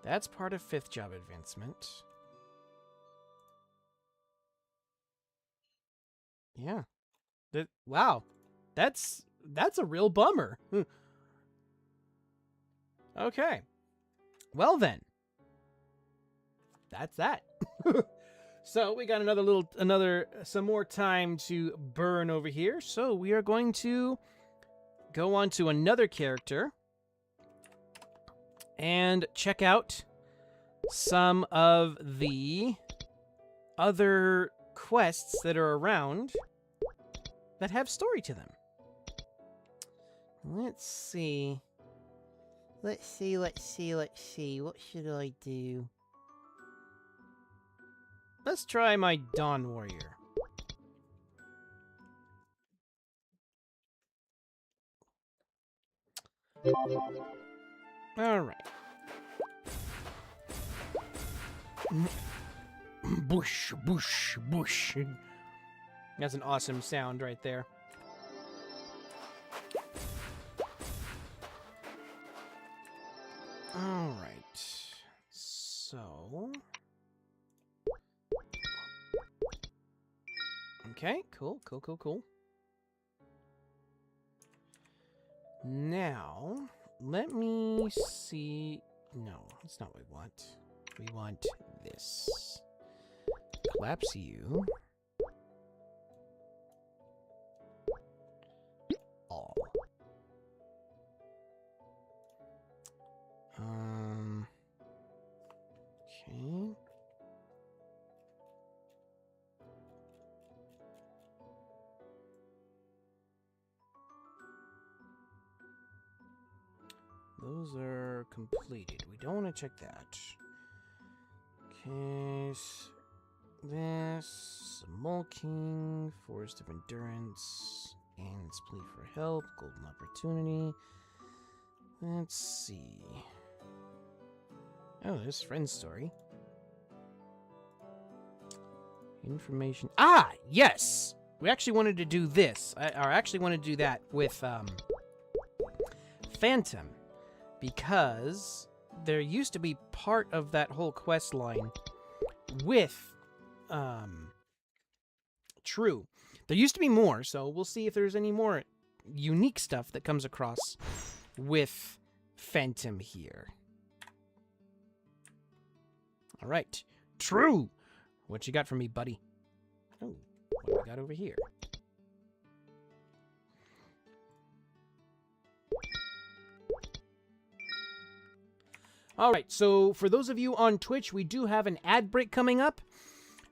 That's part of 5th job advancement. Yeah. Wow. That's a real bummer. Okay. Well then. That's that. So we got some more time to burn over here. So we are going to go on to another character and check out some of the other quests that are around that have story to them. Let's see. Let's see. What should I do? Let's try my Dawn Warrior. Alright. Bush, bush, bush. That's an awesome sound right there. Alright. So... Okay, cool. Now, let me see... No, that's not what we want. We want this. Collapse you. All. Okay. Those are completed. We don't want to check that. Okay. This. Mulking. Forest of Endurance. Anne's plea for help. Golden opportunity. Let's see. Oh, there's Friend's story. Information. Ah! Yes! We actually wanted to do this. I actually wanted to do that with, Phantom. Because there used to be part of that whole quest line with True. There used to be more, so we'll see if there's any more unique stuff that comes across with Phantom here. All right. True. What you got for me, buddy? Oh, what do we got over here? All right, so for those of you on Twitch, we do have an ad break coming up.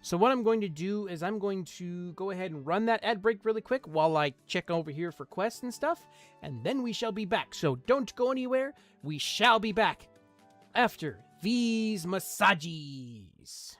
So what I'm going to do is I'm going to go ahead and run that ad break really quick while I check over here for quests and stuff, and then we shall be back. So don't go anywhere. We shall be back after these massages.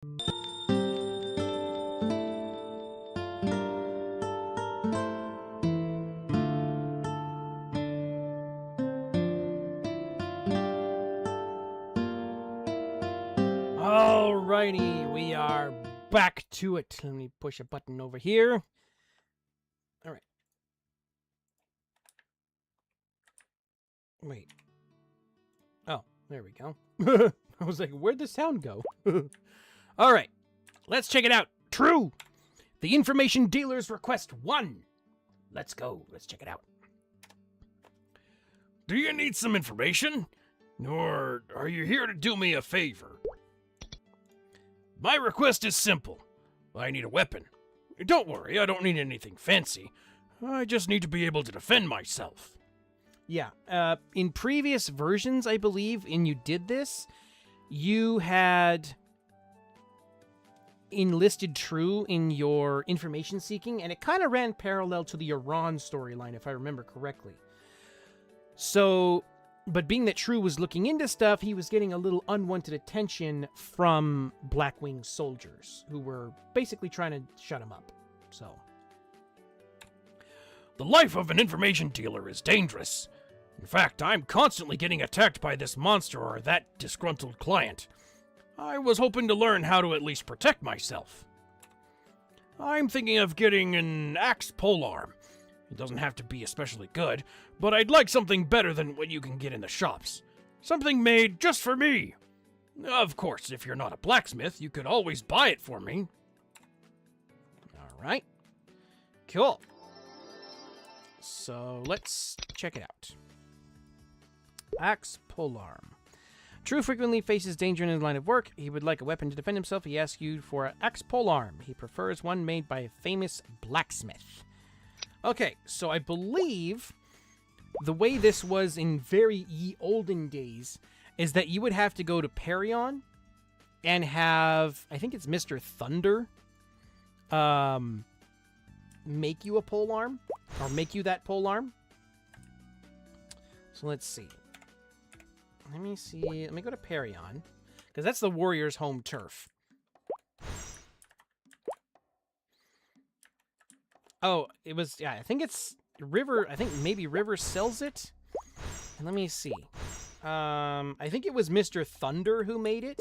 Alrighty, we are back to it. Let me push a button over here. All right. Wait. Oh, there we go. I was like, where'd the sound go? All right, let's check it out. True. The information dealer's request 1. Let's go. Let's check it out. Do you need some information? Or are you here to do me a favor? My request is simple. I need a weapon. Don't worry, I don't need anything fancy. I just need to be able to defend myself. Yeah, in previous versions, I believe, and you did this, you had enlisted True in your information seeking, and it kind of ran parallel to the Iran storyline, if I remember correctly. So, but being that True was looking into stuff, he was getting a little unwanted attention from Blackwing soldiers, who were basically trying to shut him up, so... The life of an information dealer is dangerous. In fact, I'm constantly getting attacked by this monster or that disgruntled client. I was hoping to learn how to at least protect myself. I'm thinking of getting an axe polearm. It doesn't have to be especially good, but I'd like something better than what you can get in the shops. Something made just for me. Of course, if you're not a blacksmith, you could always buy it for me. All right. Cool. So let's check it out. Axe polearm. True frequently faces danger in his line of work. He would like a weapon to defend himself. He asks you for an axe polearm. He prefers one made by a famous blacksmith. Okay, so I believe the way this was in very ye olden days is that you would have to go to Perion and have, I think it's Mr. Thunder, make you a polearm, or make you that polearm. So let's see. Let me see. Let me go to Perion, because that's the warrior's home turf. Oh, it was, yeah, I think it's River. I think maybe River sells it. And let me see. I think it was Mr. Thunder who made it.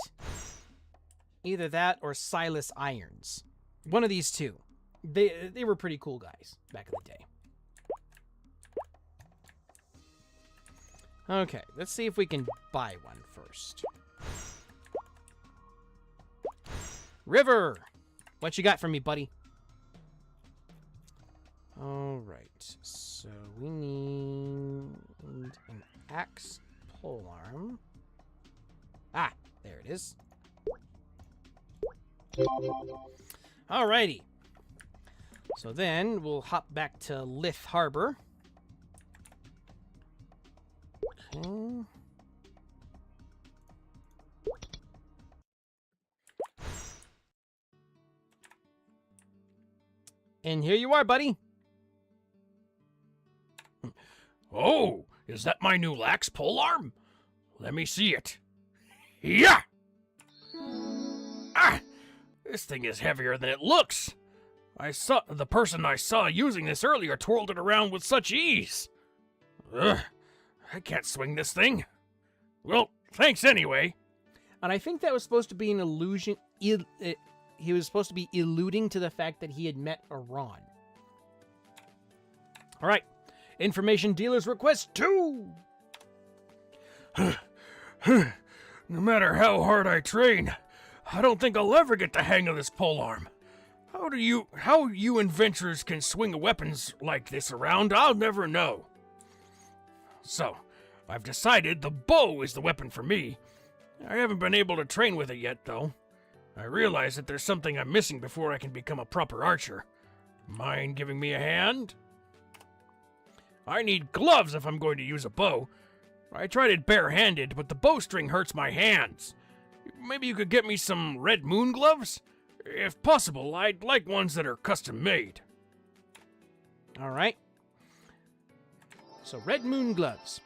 Either that or Silas Irons. One of these two. They were pretty cool guys back in the day. Okay, let's see if we can buy one first. River! What you got for me, buddy? Alright, so we need an axe polearm. Ah, there it is. Alrighty. So then we'll hop back to Lith Harbor. Okay. And here you are, buddy. Oh, is that my new lax polearm? Let me see it. Yeah! Ah! This thing is heavier than it looks. The person I saw using this earlier twirled it around with such ease. Ugh, I can't swing this thing. Well, thanks anyway. And I think that was supposed to be an illusion. He was supposed to be alluding to the fact that he had met Iran. All right. Information dealer's request 2. No matter how hard I train, I don't think I'll ever get the hang of this polearm. How you adventurers can swing weapons like this around, I'll never know. So, I've decided the bow is the weapon for me. I haven't been able to train with it yet, though. I realize that there's something I'm missing before I can become a proper archer. Mind giving me a hand? I need gloves if I'm going to use a bow. I tried it barehanded, but the bowstring hurts my hands. Maybe you could get me some Red Moon gloves? If possible, I'd like ones that are custom made. All right. So Red Moon gloves.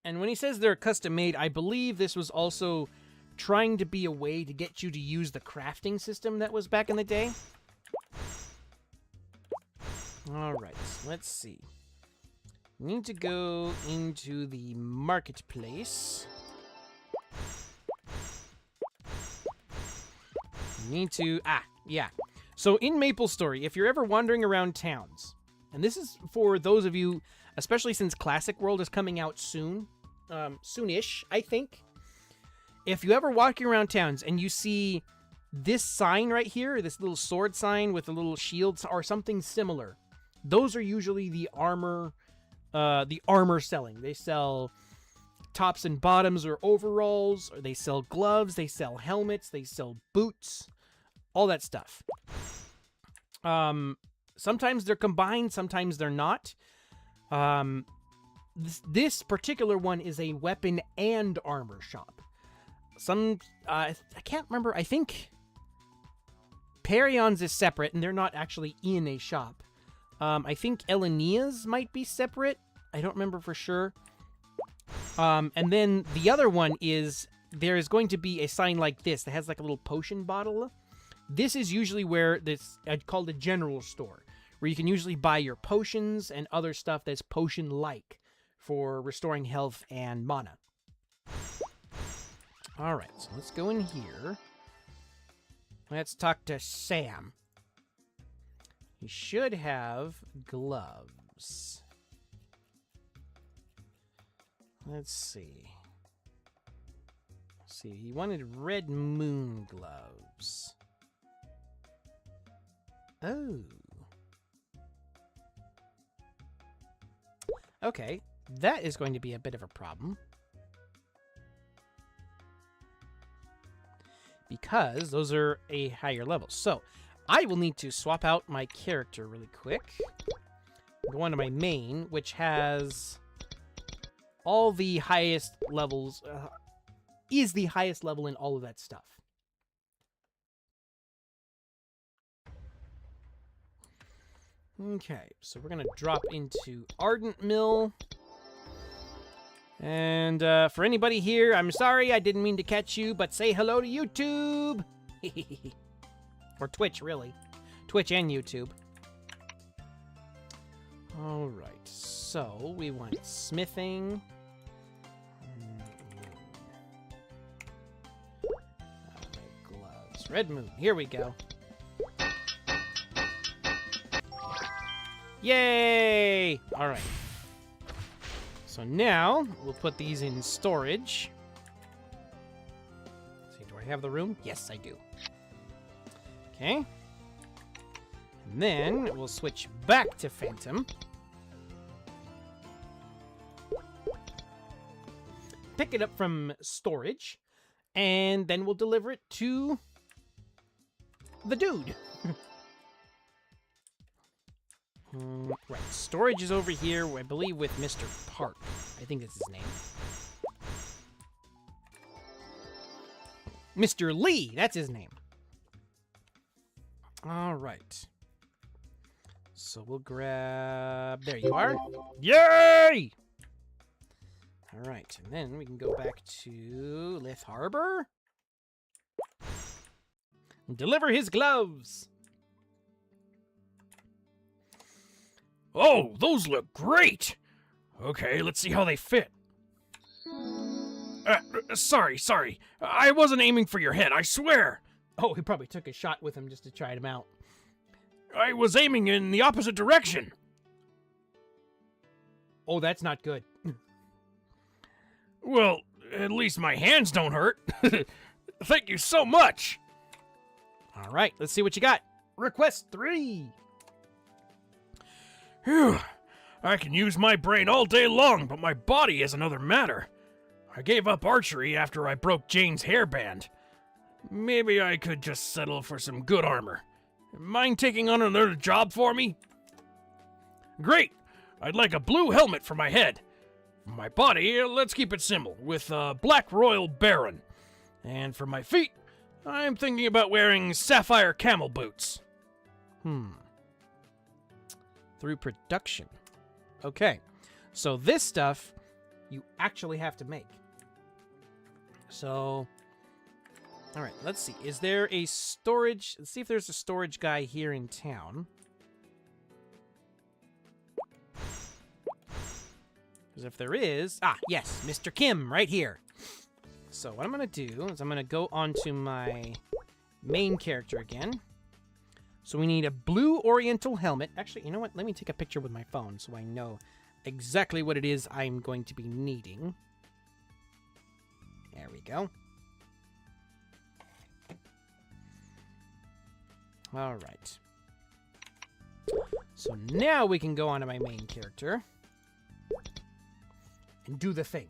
And when he says they're custom made, I believe this was also trying to be a way to get you to use the crafting system that was back in the day. Alright, let's see. We need to go into the marketplace. We need to... yeah. So in MapleStory, if you're ever wandering around towns, and this is for those of you, especially since Classic World is coming out soon, soonish, I think. If you ever walking around towns and you see this sign right here, this little sword sign with a little shield or something similar, those are usually the armor selling. They sell tops and bottoms or overalls, or they sell gloves, they sell helmets, they sell boots, all that stuff. Sometimes they're combined, sometimes they're not. This particular one is a weapon and armor shop. I can't remember, I think Perion's is separate, and they're not actually in a shop. I think Elenia's might be separate. I don't remember for sure. And then the other one is, there is going to be a sign like this that has like a little potion bottle. This is usually where I'd call the general store, where you can usually buy your potions and other stuff that's potion-like for restoring health and mana. Alright, so let's go in here. Let's talk to Sam. He should have gloves. Let's see. He wanted red moon gloves. Oh. Okay, that is going to be a bit of a problem. Because those are a higher level. So, I will need to swap out my character really quick. Go on to my main, which has all the highest levels, is the highest level in all of that stuff. Okay, so we're going to drop into Ardent Mill. And for anybody here, I'm sorry, I didn't mean to catch you, but say hello to YouTube! Or Twitch, really. Twitch and YouTube. Alright, so we want smithing. Gloves. Red Moon, here we go. Yay! Alright. So now, we'll put these in storage. Let's see, do I have the room? Yes, I do. Okay. And then, we'll switch back to Phantom. Pick it up from storage. And then we'll deliver it to the dude. Right, storage is over here, I believe, with Mr. Park. I think that's his name. Mr. Lee, that's his name. All right. So we'll grab... There you are. Yay! All right, and then we can go back to Lith Harbor. And deliver his gloves. Oh, those look great! Okay, let's see how they fit. Sorry. I wasn't aiming for your head, I swear! Oh, he probably took a shot with him just to try him out. I was aiming in the opposite direction. Oh, that's not good. Well, at least my hands don't hurt. Thank you so much! All right, let's see what you got. Request 3. Phew. I can use my brain all day long, but my body is another matter. I gave up archery after I broke Jane's hairband. Maybe I could just settle for some good armor. Mind taking on another job for me? Great! I'd like a blue helmet for my head. My body, let's keep it simple, with a black royal baron. And for my feet, I'm thinking about wearing sapphire camel boots. Through production. Okay, so this stuff you actually have to make. So All right, let's see. Is there a storage? Let's see if there's a storage guy here in town. Because if there is... Ah, yes, Mr. Kim, right here. So what I'm going to do is I'm going to go onto my main character again. So we need a blue oriental helmet. Actually, you know what? Let me take a picture with my phone so I know exactly what it is I'm going to be needing. There we go. All right. So now we can go onto my main character and do the thing.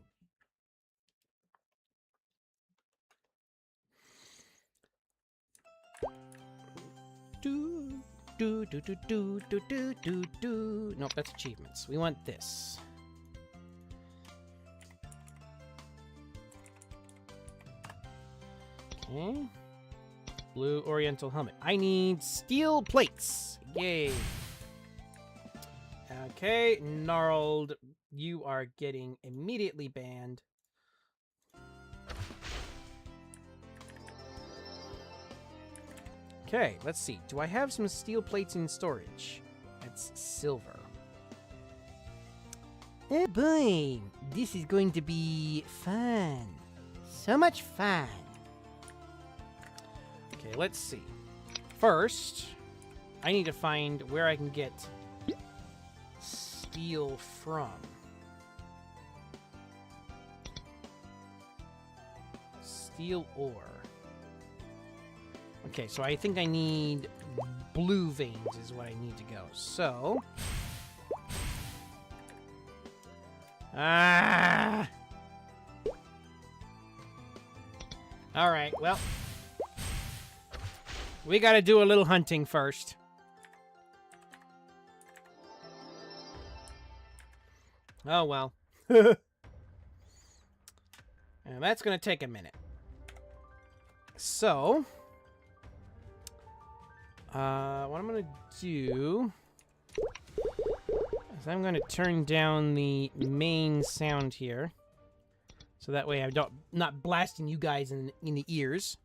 Do, do, do, do, do, do, do, do, do. Nope, that's achievements. We want this. Okay. Blue oriental helmet. I need steel plates. Yay. Okay, gnarled. You are getting immediately banned. Okay, let's see. Do I have some steel plates in storage? It's silver. Oh boy, this is going to be fun. So much fun. Okay, let's see. First, I need to find where I can get steel from. Steel ore. Okay, so I think I need blue veins is what I need to go. So... Ah! Alright, well... we gotta do a little hunting first. Oh, well. And that's gonna take a minute. So... what I'm gonna do... is I'm gonna turn down the main sound here. So that way I'm not blasting you guys in the ears.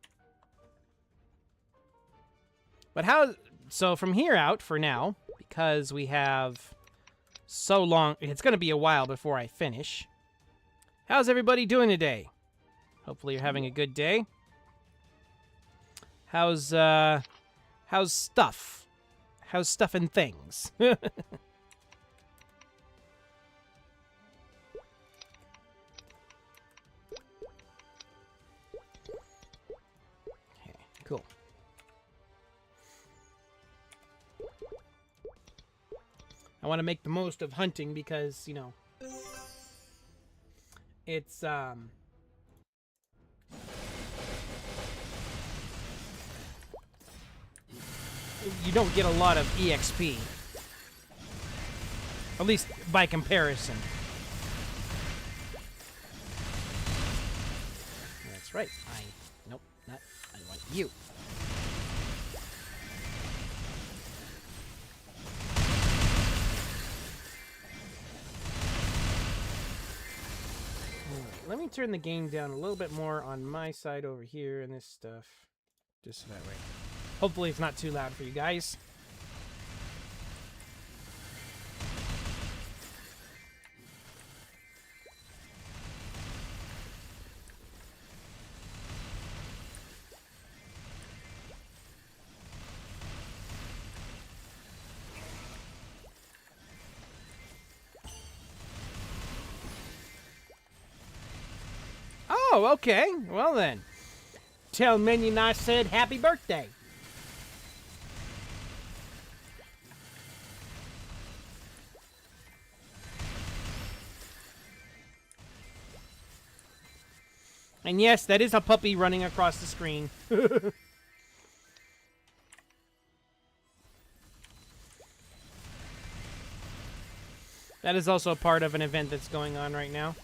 But how... so from here out, for now, because we have so long... it's going to be a while before I finish. How's everybody doing today? Hopefully you're having a good day. How's stuff? How's stuff and things? Okay, cool. I want to make the most of hunting because, you know, it's, you don't get a lot of EXP. At least by comparison. That's right. Nope, I want you. Let me turn the game down a little bit more on my side over here and this stuff. Just so that way. Hopefully it's not too loud for you guys. Oh, okay. Well then. Tell Minion I said happy birthday. And yes, that is a puppy running across the screen. That is also part of an event that's going on right now.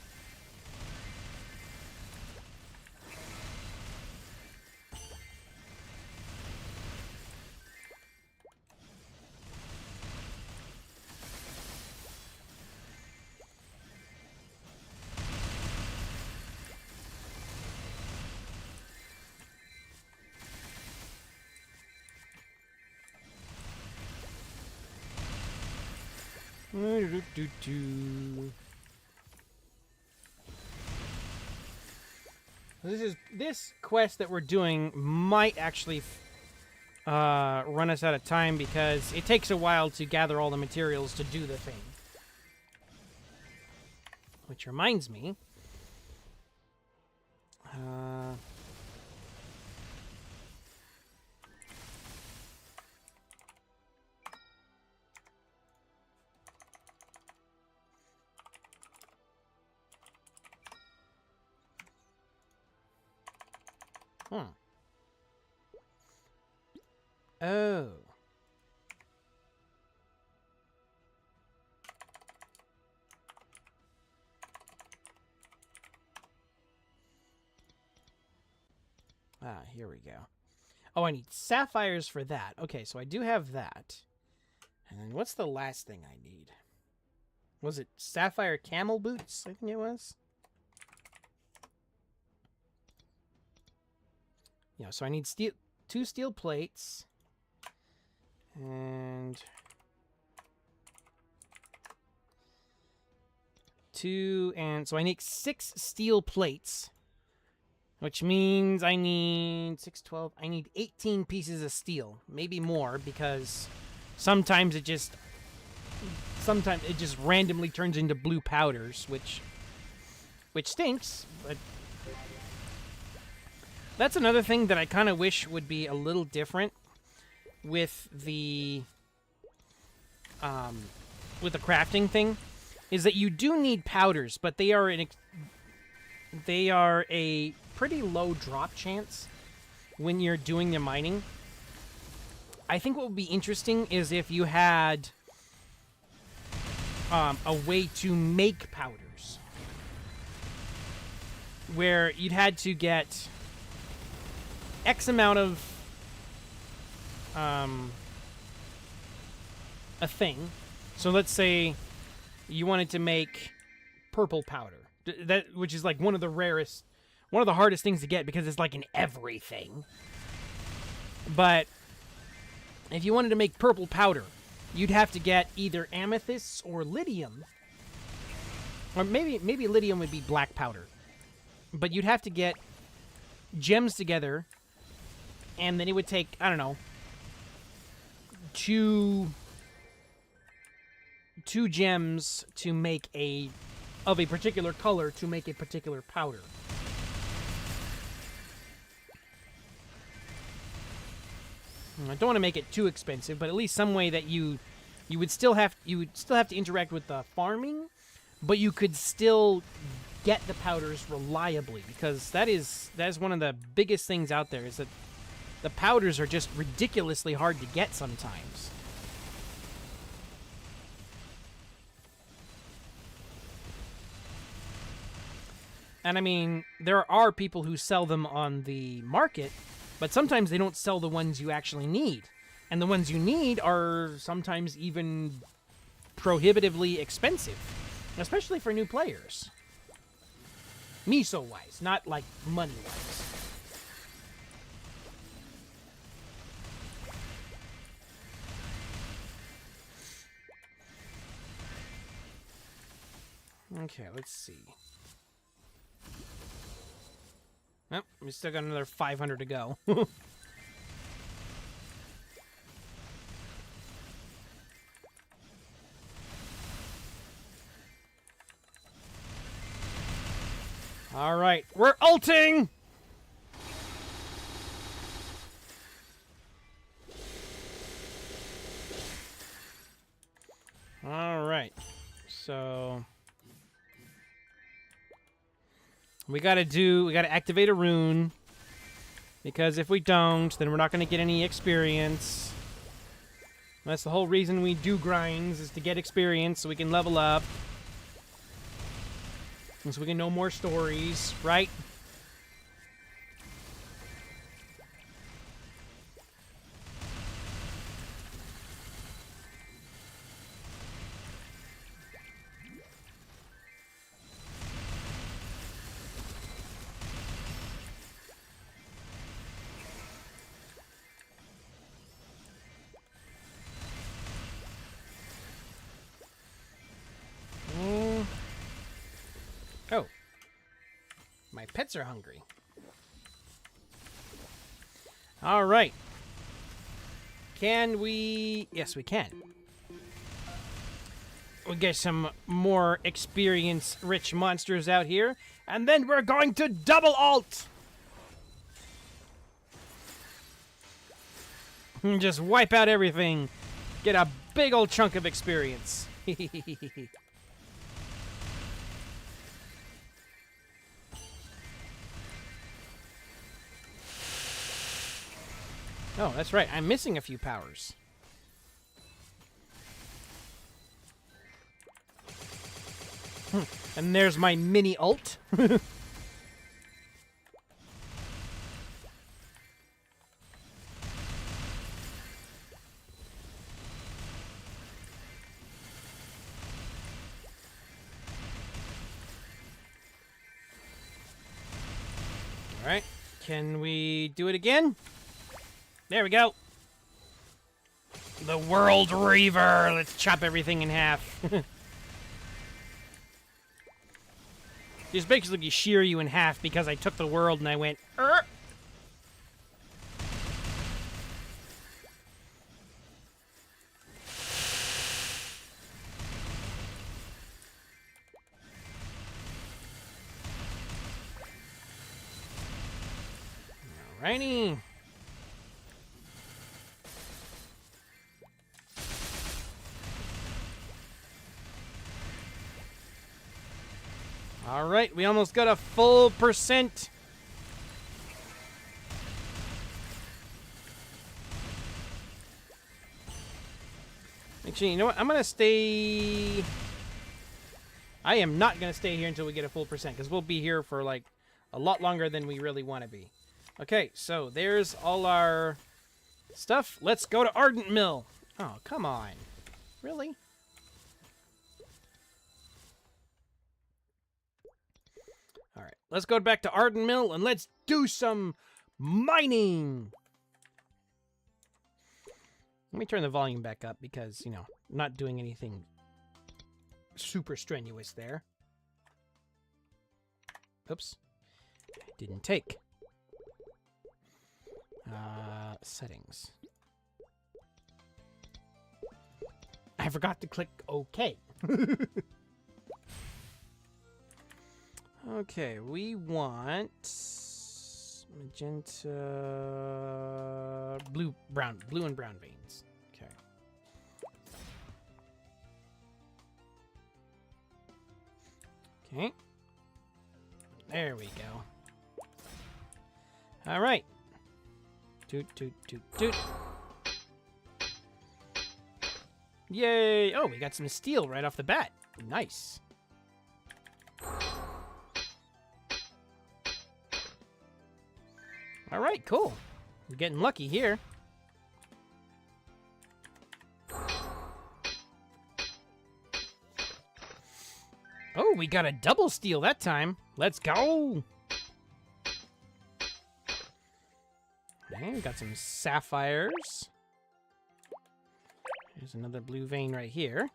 This quest that we're doing might actually run us out of time because it takes a while to gather all the materials to do the thing. Which reminds me, Oh. Ah, here we go. Oh, I need sapphires for that. Okay, so I do have that. And then what's the last thing I need? Was it sapphire camel boots? I think it was. Yeah, so I need 2 steel plates. And 2, and so I need 6 steel plates. Which means I need 6, 12, I need 18 pieces of steel. Maybe more, because sometimes it just randomly turns into blue powders, which stinks, but that's another thing that I kind of wish would be a little different with the crafting thing, is that you do need powders, but they are a pretty low drop chance when you're doing the mining. I think what would be interesting is if you had a way to make powders, where you'd had to get X amount of a thing. So let's say you wanted to make purple powder, which is like one of the hardest things to get because it's like in everything. But if you wanted to make purple powder, you'd have to get either amethysts or lydium. Or maybe lydium would be black powder. But you'd have to get gems together, and then it would take, I don't know, two gems to make of a particular color to make a particular powder. I don't want to make it too expensive, but at least some way that you would still have to interact with the farming, but you could still get the powders reliably, because that is one of the biggest things out there, is that the powders are just ridiculously hard to get sometimes. And I mean, there are people who sell them on the market, but sometimes they don't sell the ones you actually need. And the ones you need are sometimes even prohibitively expensive, especially for new players. Miso-wise, not like money-wise. Okay, let's see. Oh, we still got another 500 to go. All right, we're ulting! All right, so we gotta activate a rune, because if we don't, then we're not gonna get any experience. That's the whole reason we do grinds, is to get experience so we can level up. And so we can know more stories, right? My pets are hungry. All right. Can we... Yes, we can. We'll get some more experience-rich monsters out here. And then we're going to double alt! Just wipe out everything. Get a big old chunk of experience. Oh, that's right. I'm missing a few powers. And there's my mini ult. Alright, can we do it again? There we go. The World Reaver. Let's chop everything in half. Just basically shear you in half because I took the world and I went, Alrighty. Alright, we almost got a full percent. Actually, you know what? I'm going to stay... I am not going to stay here until we get a full percent, because we'll be here for, like, a lot longer than we really want to be. Okay, so there's all our stuff. Let's go to Ardent Mill. Oh, come on. Really? Alright, let's go back to Ardent Mill and let's do some mining! Let me turn the volume back up because, you know, I'm not doing anything super strenuous there. Oops. Didn't take. Settings. I forgot to click OK. Okay, we want magenta, blue and brown veins. Okay. Okay. There we go. All right. Toot, toot, toot, toot. Yay! Oh, we got some steel right off the bat. Nice. All right, cool. We're getting lucky here. Oh, we got a double steal that time. Let's go. Okay, we got some sapphires. There's another blue vein right here.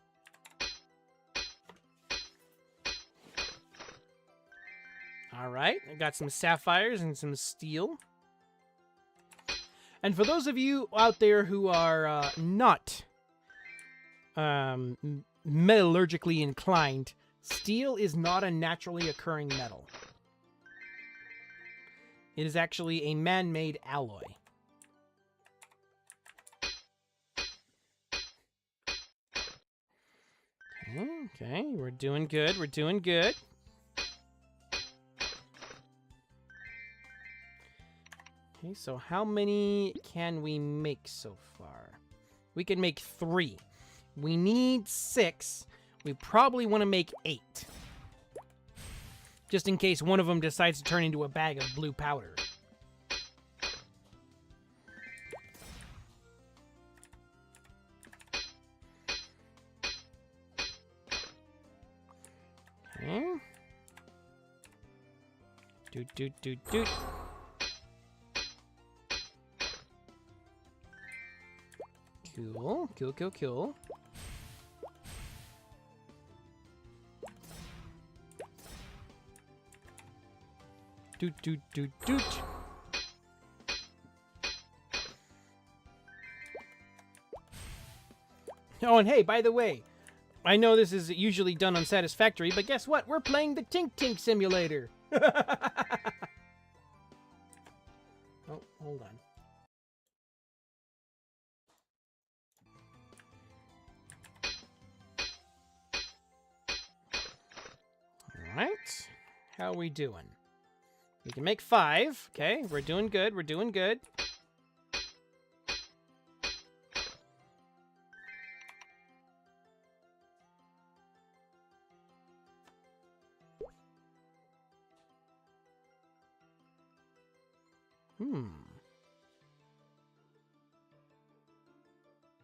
All right, I got some sapphires and some steel. And for those of you out there who are not metallurgically inclined, steel is not a naturally occurring metal. It is actually a man-made alloy. Okay, we're doing good, we're doing good. Okay, so how many can we make so far? We can make 3. We need 6. We probably want to make 8. Just in case one of them decides to turn into a bag of blue powder. Okay. Doot, doot, doot, doot. Cool, cool, cool, cool. Doot, doot, doot, doot. Oh, and hey, by the way, I know this is usually done on Satisfactory, but guess what? We're playing the Tink Tink Simulator. Oh, hold on. All right. How are we doing? We can make 5. Okay, we're doing good. We're doing good.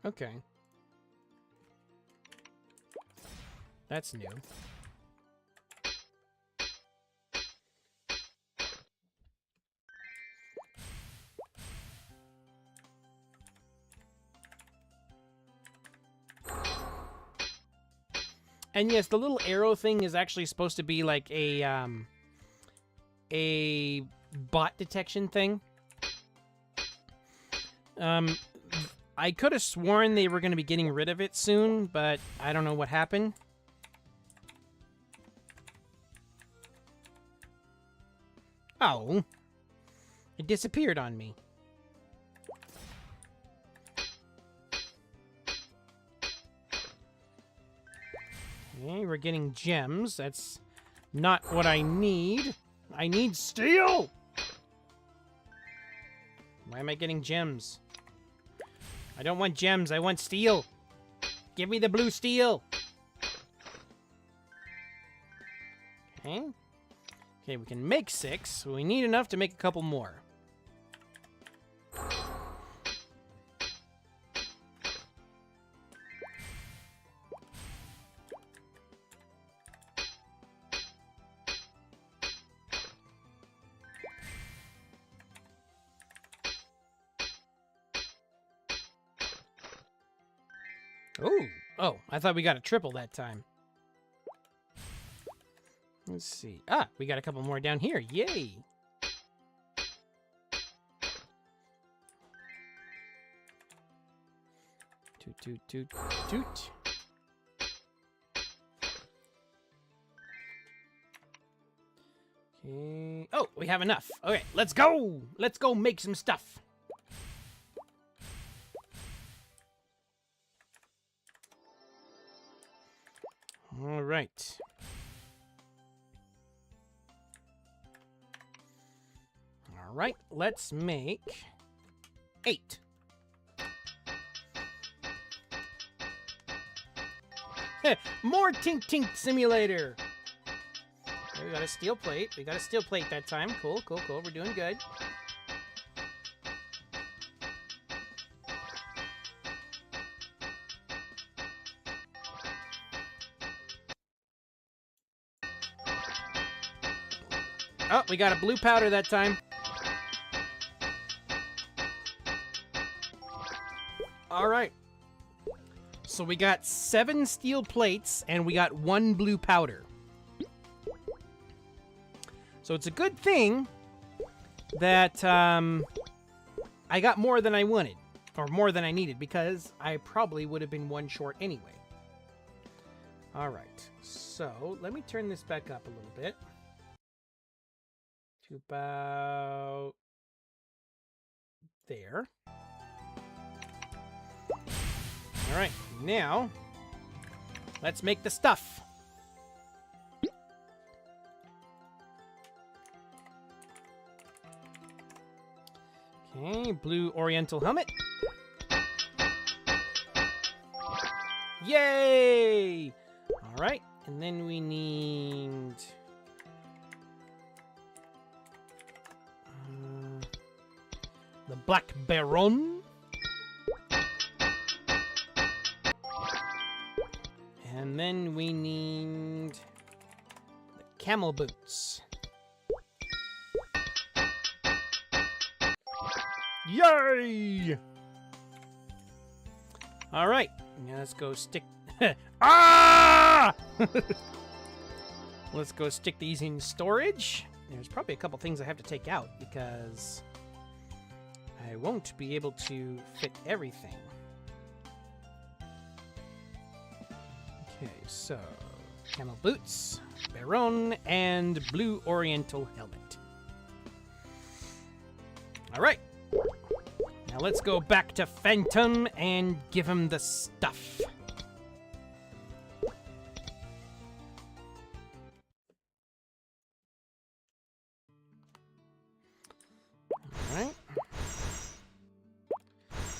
Okay. That's new. And yes, the little arrow thing is actually supposed to be like a bot detection thing. I could have sworn they were going to be getting rid of it soon, but I don't know what happened. Oh. It disappeared on me. Okay, we're getting gems. That's not what I need. I need steel! Why am I getting gems? I don't want gems, I want steel. Give me the blue steel. Okay. Okay, we can make 6. So we need enough to make a couple more. Ooh. Oh, I thought we got a triple that time. Let's see. Ah, we got a couple more down here. Yay! Toot, toot, toot, toot. Okay. Oh, we have enough. Okay, let's go! Let's go make some stuff. All right. All right, let's make 8. More Tink Tink Simulator. Okay, we got a steel plate. We got a steel plate that time. Cool, cool, cool. We're doing good. Oh, we got a blue powder that time. All right. So we got 7 steel plates and we got 1 blue powder. So it's a good thing that I got more than I wanted, or more than I needed, because I probably would have been 1 short anyway. All right. So let me turn this back up a little bit. To about there. All right, now let's make the stuff. Okay, blue oriental helmet. Yay! All right, and then we need the Black Baron. And then we need the camel boots. Yay! All right, now let's go stick. Ah! Let's go stick these in storage. there's probably a couple things I have to take out because I won't be able to fit everything. Okay, so camel boots, Baron, and blue oriental helmet. All right. Now let's go back to Phantom and give him the stuff. All right.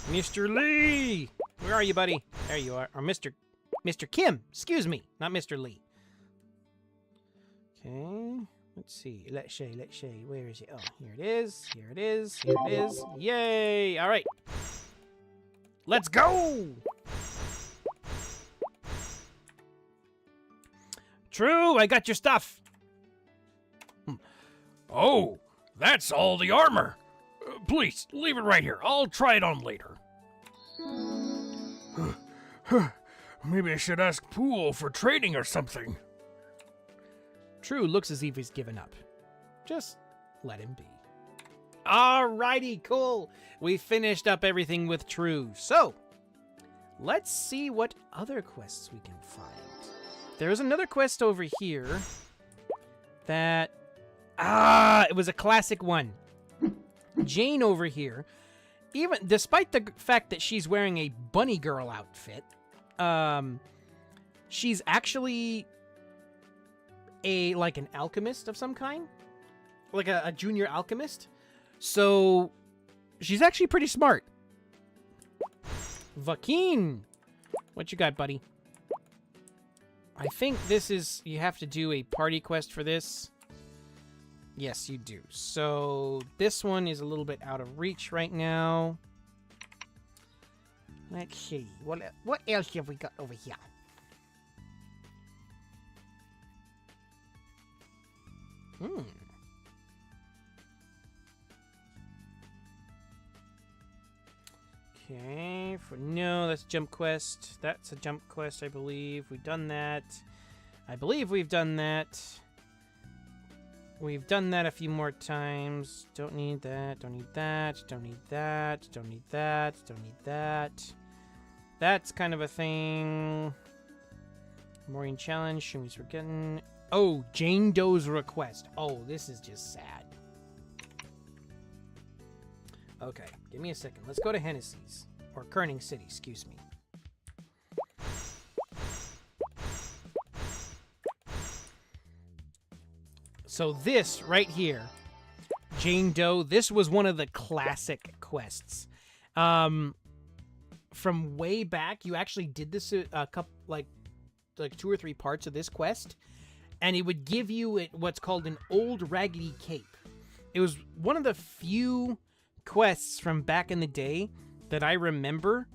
Mr. Lee! Where are you, buddy? There you are. Or Mr. Kim. Excuse me, not Mr. Lee. Okay. Let's see. Let's see. Where is it? Oh, here it is. Here it is. Here it is. Yay! All right. Let's go! True, I got your stuff. Oh, that's all the armor. Please, leave it right here. I'll try it on later. Maybe I should ask Pool for trading or something. True looks as if he's given up. Just let him be. Alrighty, cool. We finished up everything with True. So, let's see what other quests we can find. There's another quest over here that... it was a classic one. Jane over here, even despite the fact that she's wearing a bunny girl outfit, she's actually like an alchemist of some kind, like a junior alchemist. So she's actually pretty smart. Vakeen, what you got, buddy? I think this is, you have to do a party quest for this. Yes, you do. So this one is a little bit out of reach right now. Let's see. What else have we got over here? Okay, no, that's jump quest. That's a jump quest, I believe. We've done that. I believe we've done that. We've done that a few more times. Don't need that, don't need that, don't need that, don't need that, don't need that. That's kind of a thing. Maureen challenge, Shumi's forgetting. Oh, Jane Doe's request. Oh, this is just sad. Okay, give me a second. Let's go to Hennessy's. Or Kerning City, excuse me. So this right here, Jane Doe, this was one of the classic quests. From way back, you actually did this a couple, like 2 or 3 parts of this quest, and it would give you what's called an old raggedy cape. It was one of the few quests from back in the day that I remember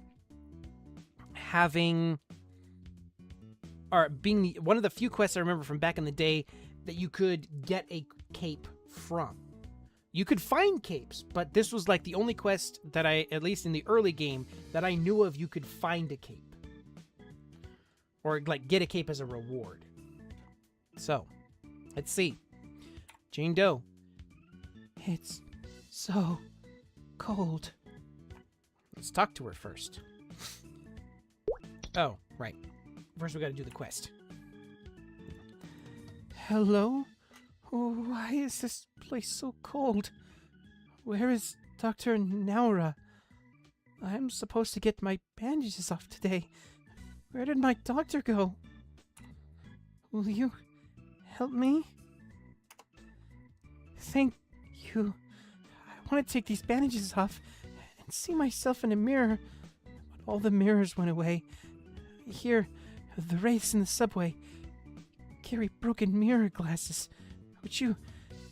having, or being one of the few quests I remember from back in the day that you could get a cape from. You could find capes, but this was like the only quest that I, at least in the early game, that I knew of you could find a cape. Or like get a cape as a reward. So, let's see. Jane Doe. It's so cold. Let's talk to her first. Oh, right. First we gotta do the quest. Hello? Why is this place so cold? Where is Dr. Naura? I'm supposed to get my bandages off today. Where did my doctor go? Will you help me? Thank you. I want to take these bandages off and see myself in a mirror, but all the mirrors went away. Here, the wraiths in the subway carry broken mirror glasses. Would you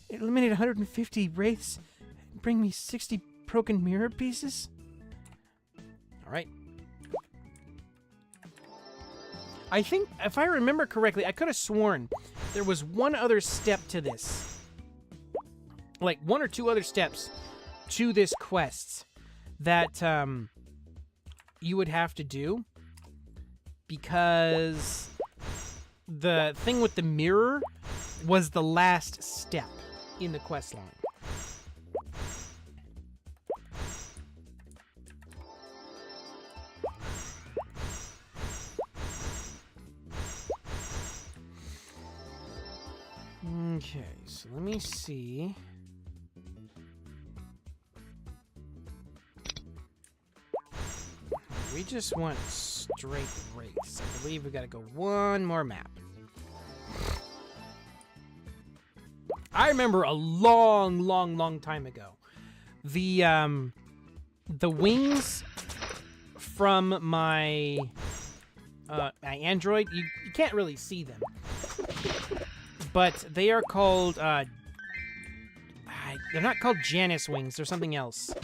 eliminate 150 wraiths and bring me 60 broken mirror pieces? All right. I think, if I remember correctly, I could have sworn there was one other step to this. Like, 1 or 2 other steps to this quest that you would have to do. Because the thing with the mirror was the last step. in the quest line. Okay, so let me see. We just want straight race. I believe we gotta go one more map. I remember a long time ago. The wings from my Android, you can't really see them. But they are called, they're not called Janus wings, they're something else.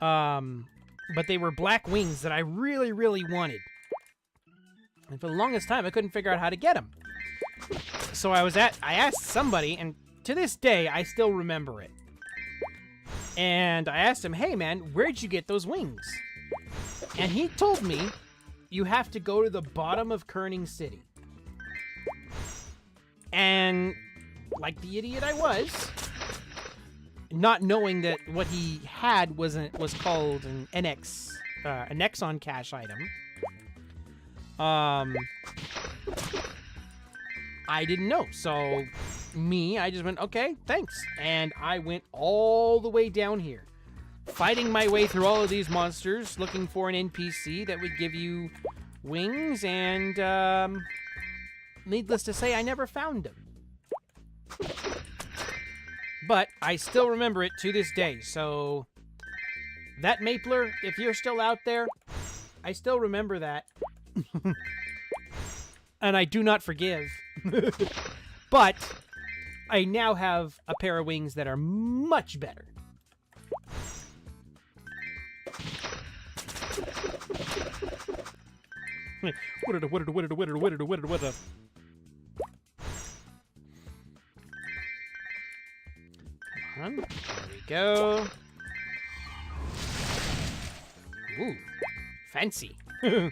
But they were black wings that I really wanted. And for the longest time, I couldn't figure out how to get them. So I asked somebody, and to this day, I still remember it. And I asked him, hey man, where'd you get those wings? And he told me, you have to go to the bottom of Kerning City. And like the idiot I was, not knowing that what he had was called an Nexon cache item, I didn't know. So I just went, okay, thanks. And I went all the way down here, fighting my way through all of these monsters, looking for an NPC that would give you wings, and needless to say, I never found them. But I still remember it to this day, so that Mapler, if you're still out there, I still remember that. And I do not forgive. But I now have a pair of wings that are much better. What a There we go. Ooh, fancy. Okay.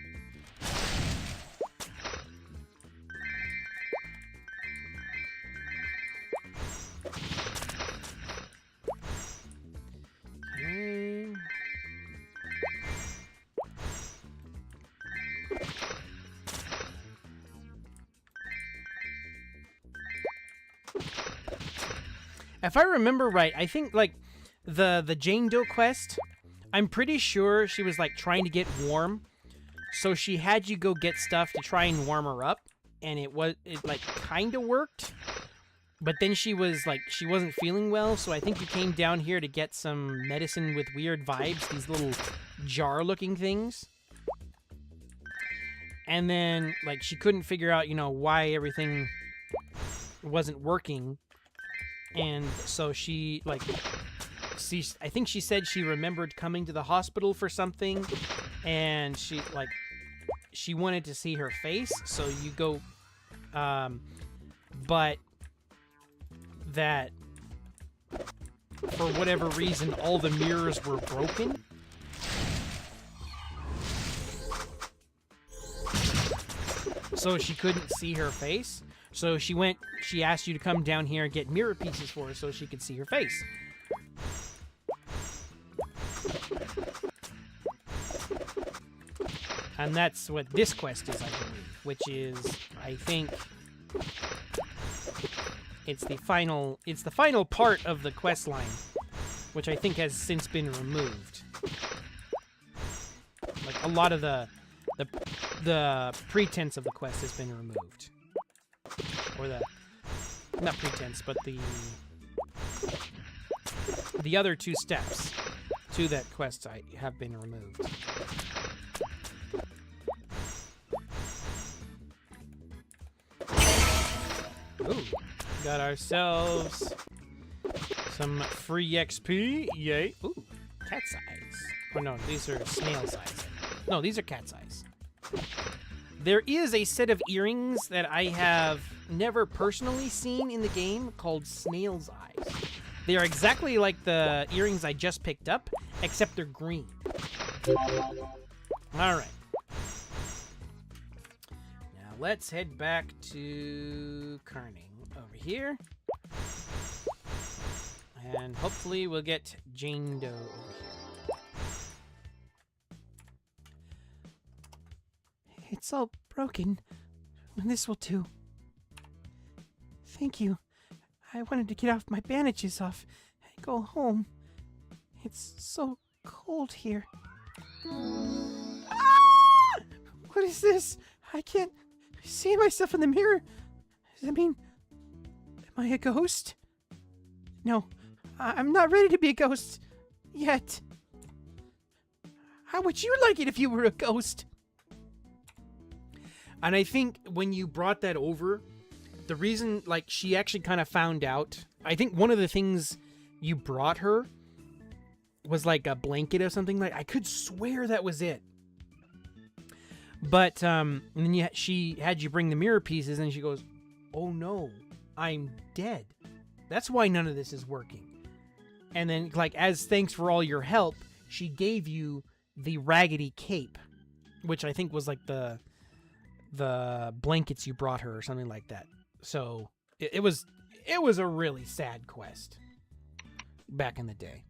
If I remember right, I think, like, the Jane Doe quest, I'm pretty sure she was, like, trying to get warm. So she had you go get stuff to try and warm her up. And it kind of worked. But then she wasn't feeling well. So I think you came down here to get some medicine with weird vibes. These little jar-looking things. And then, like, she couldn't figure out, why everything wasn't working. And so she, I think she said she remembered coming to the hospital for something, and she wanted to see her face, so you go, but that, for whatever reason, all the mirrors were broken. So she couldn't see her face. So she asked you to come down here and get mirror pieces for her so she could see her face. And that's what this quest is, I believe, which is, I think, it's the final part of the quest line, which I think has since been removed. Like, a lot of the pretense of the quest has been removed. Or not pretense, but the other two steps to that quest have been removed. Ooh, got ourselves some free XP, yay. Ooh, cat size. Oh no, these are snail size. No, these are cat size. There is a set of earrings that I have never personally seen in the game called Snail's Eyes. They are exactly like the earrings I just picked up, except they're green. Alright. Now let's head back to Kerning over here. And hopefully we'll get Jane Doe over here. It's all broken. This will do. Thank you. I wanted to get off my bandages off and go home. It's so cold here. Ah! What is this? I can't see myself in the mirror. Does that mean... am I a ghost? No, I'm not ready to be a ghost yet. How would you like it if you were a ghost? And I think when you brought that over, the reason, like, she actually kind of found out, I think one of the things you brought her was like a blanket or something. Like, I could swear that was it. But and then she had you bring the mirror pieces, and she goes, "Oh no, I'm dead. That's why none of this is working." And then, like, as thanks for all your help, she gave you the raggedy cape, which I think was like the blankets you brought her or something like that. So it was a really sad quest back in the day.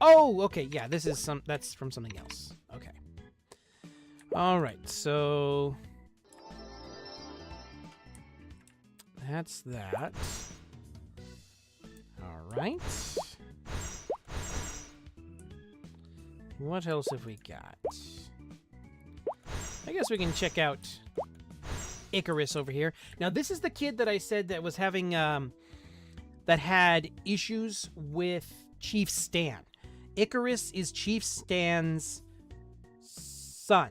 Oh, okay, yeah, that's from something else. Okay. All right, so that's that. All right. What else have we got? I guess we can check out Icarus over here. Now, this is the kid that I said that was having, that had issues with Chief Stan. Icarus is Chief Stan's son.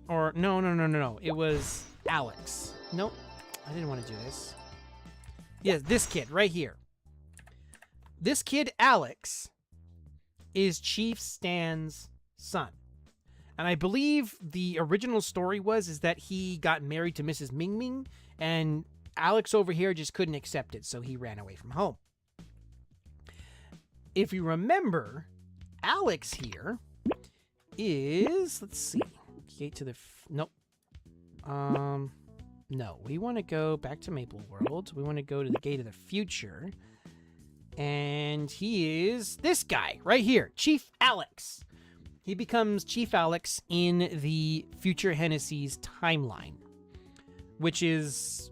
Or, no. It was Alex. Nope. I didn't want to do this. Yes, this kid right here. This kid, Alex, is Chief Stan's son. And I believe the original story is that he got married to Mrs. Ming Ming, and Alex over here just couldn't accept it, so he ran away from home. If you remember, Alex here is, let's see, gate to the, nope. No, we want to go back to Maple World. We want to go to the Gate of the Future. And he is this guy right here, Chief Alex. He becomes Chief Alex in the Future Hennessy's timeline, which is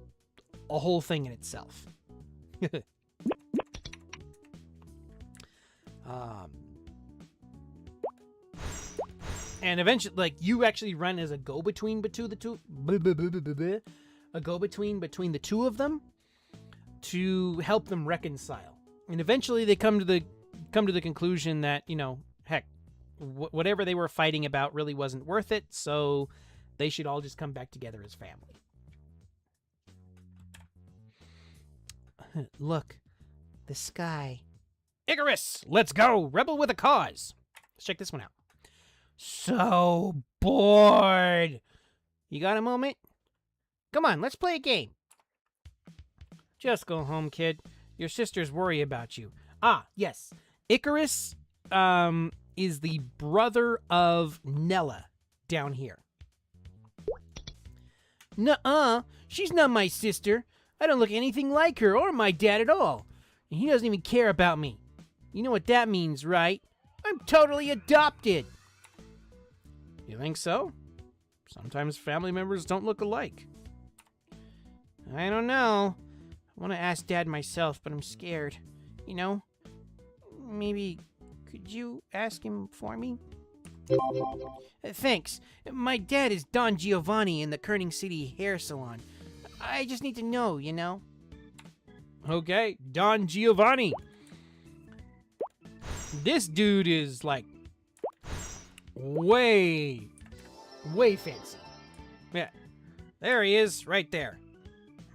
a whole thing in itself. And eventually, like, you actually run as a go-between between the two of them to help them reconcile. And eventually they come to the conclusion that, you know, heck, whatever they were fighting about really wasn't worth it, so they should all just come back together as family. Look, the sky. Icarus, let's go! Rebel with a cause! Let's check this one out. So bored! You got a moment? Come on, let's play a game. Just go home, kid. Your sisters worry about you. Ah, yes. Icarus is the brother of Nella down here. Nuh-uh. She's not my sister. I don't look anything like her or my dad at all. And he doesn't even care about me. You know what that means, right? I'm totally adopted. You think so? Sometimes family members don't look alike. I don't know. I want to ask Dad myself, but I'm scared. You know? Maybe could you ask him for me? Thanks. My dad is Don Giovanni in the Kerning City hair salon. I just need to know, you know? Okay, Don Giovanni. This dude is like way fancy. Yeah, there he is, right there.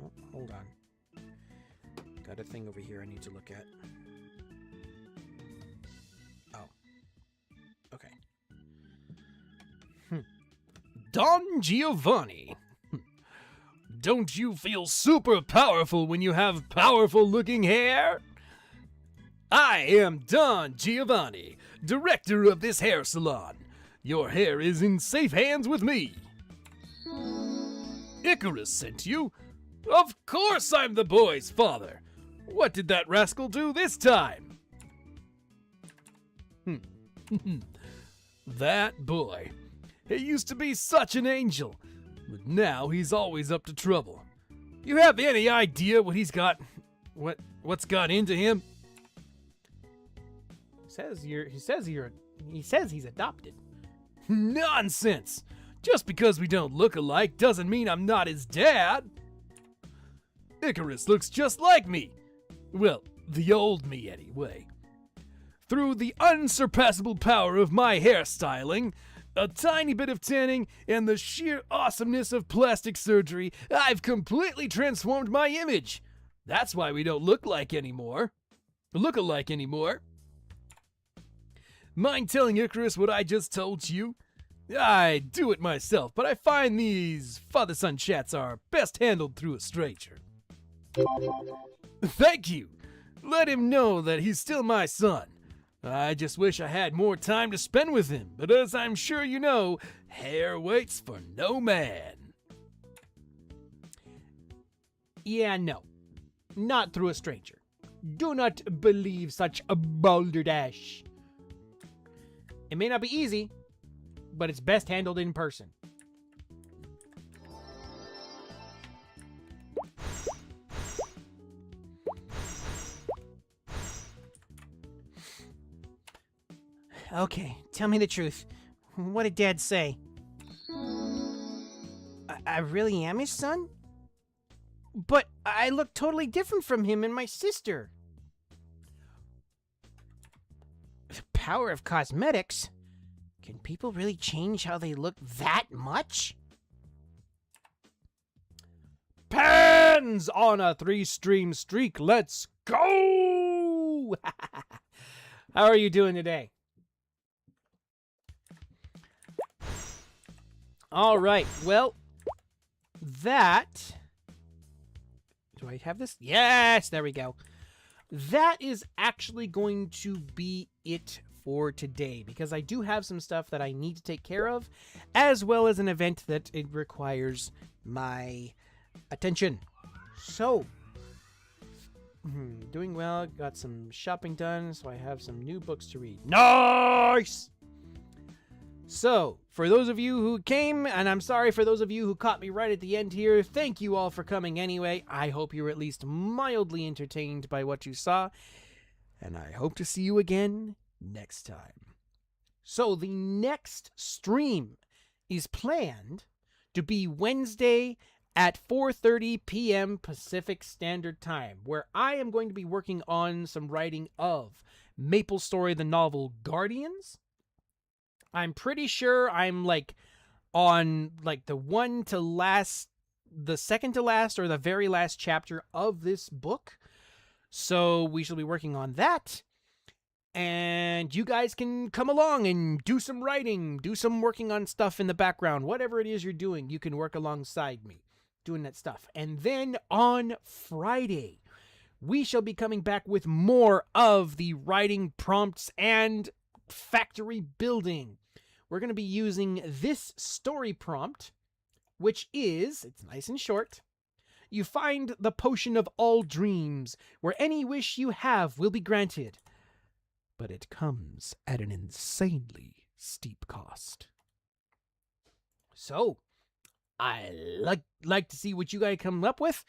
Oh, hold on. Got a thing over here I need to look at. Oh. Okay. Don Giovanni. Don't you feel super powerful when you have powerful looking hair? I am Don Giovanni, director of this hair salon. Your hair is in safe hands with me. Icarus sent you? Of course I'm the boy's father. What did that rascal do this time? That boy. He used to be such an angel, but now he's always up to trouble. You have any idea what he's got? What's got into him? He says he's adopted. Nonsense! Just because we don't look alike doesn't mean I'm not his dad. Icarus looks just like me. Well, the old me anyway. Through the unsurpassable power of my hairstyling, a tiny bit of tanning, and the sheer awesomeness of plastic surgery, I've completely transformed my image. That's why we don't look alike anymore. Mind telling Icarus what I just told you? I do it myself, but I find these father-son chats are best handled through a stranger. Thank you. Let him know that he's still my son. I just wish I had more time to spend with him, but as I'm sure you know, hair waits for no man. Yeah, no. Not through a stranger. Do not believe such a balderdash. It may not be easy, but it's best handled in person. Okay, tell me the truth. What did Dad say? I really am his son? But I look totally different from him and my sister. The power of cosmetics? Can people really change how they look that much? Pans on a 3-stream streak. Let's go! How are you doing today? All right, well, that... Do I have this? Yes, there we go. That is actually going to be it for today, because I do have some stuff that I need to take care of, as well as an event that it requires my attention. So, doing well, got some shopping done, so I have some new books to read. Nice! So, for those of you who came, and I'm sorry for those of you who caught me right at the end here, thank you all for coming anyway. I hope you were at least mildly entertained by what you saw, and I hope to see you again next time. So, the next stream is planned to be Wednesday at 4:30 p.m. Pacific Standard Time, where I am going to be working on some writing of MapleStory, the novel Guardians. I'm pretty sure I'm on the second to last or the very last chapter of this book. So we shall be working on that. And you guys can come along and do some writing, do some working on stuff in the background. Whatever it is you're doing, you can work alongside me doing that stuff. And then on Friday, we shall be coming back with more of the writing prompts and factory building. We're going to be using this story prompt, which is, it's nice and short. You find the potion of all dreams, where any wish you have will be granted. But it comes at an insanely steep cost. So, I like to see what you guys come up with.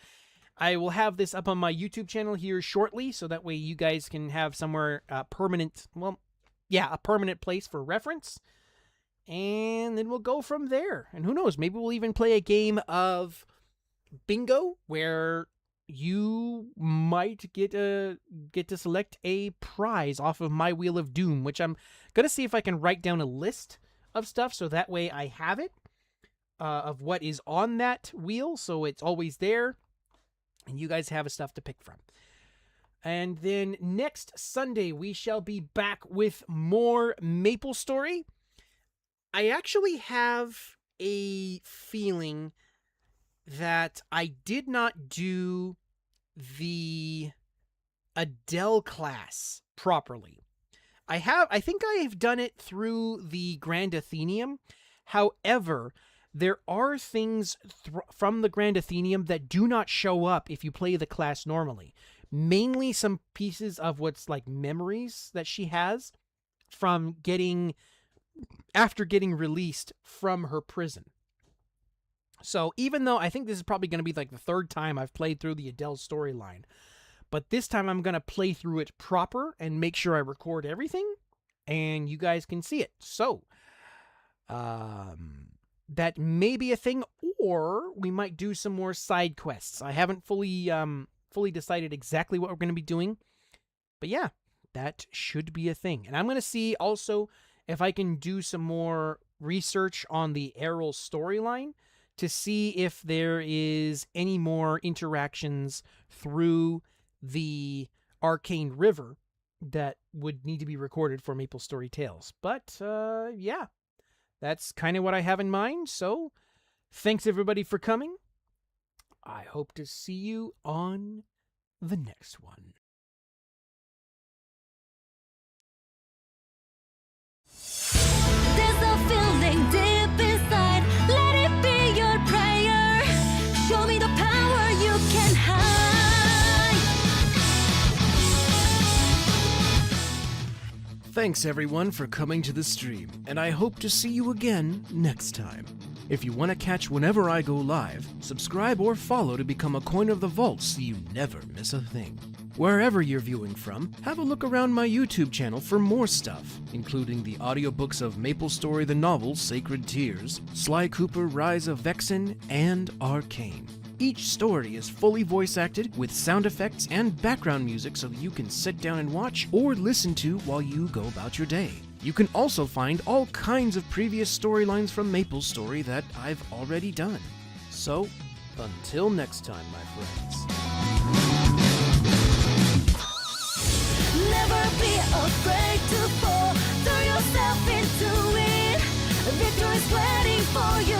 I will have this up on my YouTube channel here shortly, so that way you guys can have somewhere a permanent place for reference. And then we'll go from there. And who knows, maybe we'll even play a game of bingo where you might get to select a prize off of my Wheel of Doom, which I'm going to see if I can write down a list of stuff so that way I have it of what is on that wheel, so it's always there and you guys have stuff to pick from. And then next Sunday we shall be back with more MapleStory. I actually have a feeling that I did not do the Adele class properly. I think I have done it through the Grand Athenium. However, there are things from the Grand Athenium that do not show up if you play the class normally. Mainly some pieces of what's like memories that she has from after getting released from her prison. So even though I think this is probably going to be like the third time I've played through the Adele storyline, but this time I'm going to play through it proper and make sure I record everything and you guys can see it. So, that may be a thing, or we might do some more side quests. I haven't fully decided exactly what we're going to be doing, but yeah, that should be a thing. And I'm going to see also if I can do some more research on the Erel storyline to see if there is any more interactions through the Arcane River that would need to be recorded for MapleStory Tales. But, yeah, that's kind of what I have in mind. So, thanks everybody for coming. I hope to see you on the next one. There's a feeling deep inside. Let it be your prayer. Show me the power you can hide. Thanks everyone for coming to the stream, and I hope to see you again next time. If you want to catch whenever I go live, subscribe or follow to become a coin of the vault so you never miss a thing. Wherever you're viewing from, have a look around my YouTube channel for more stuff, including the audiobooks of MapleStory the novel Sacred Tears, Sly Cooper Rise of Vexen, and Arcane. Each story is fully voice acted with sound effects and background music so that you can sit down and watch or listen to while you go about your day. You can also find all kinds of previous storylines from MapleStory that I've already done. So, until next time, my friends. Never be afraid to fall. Throw yourself into it. Victory's waiting for you.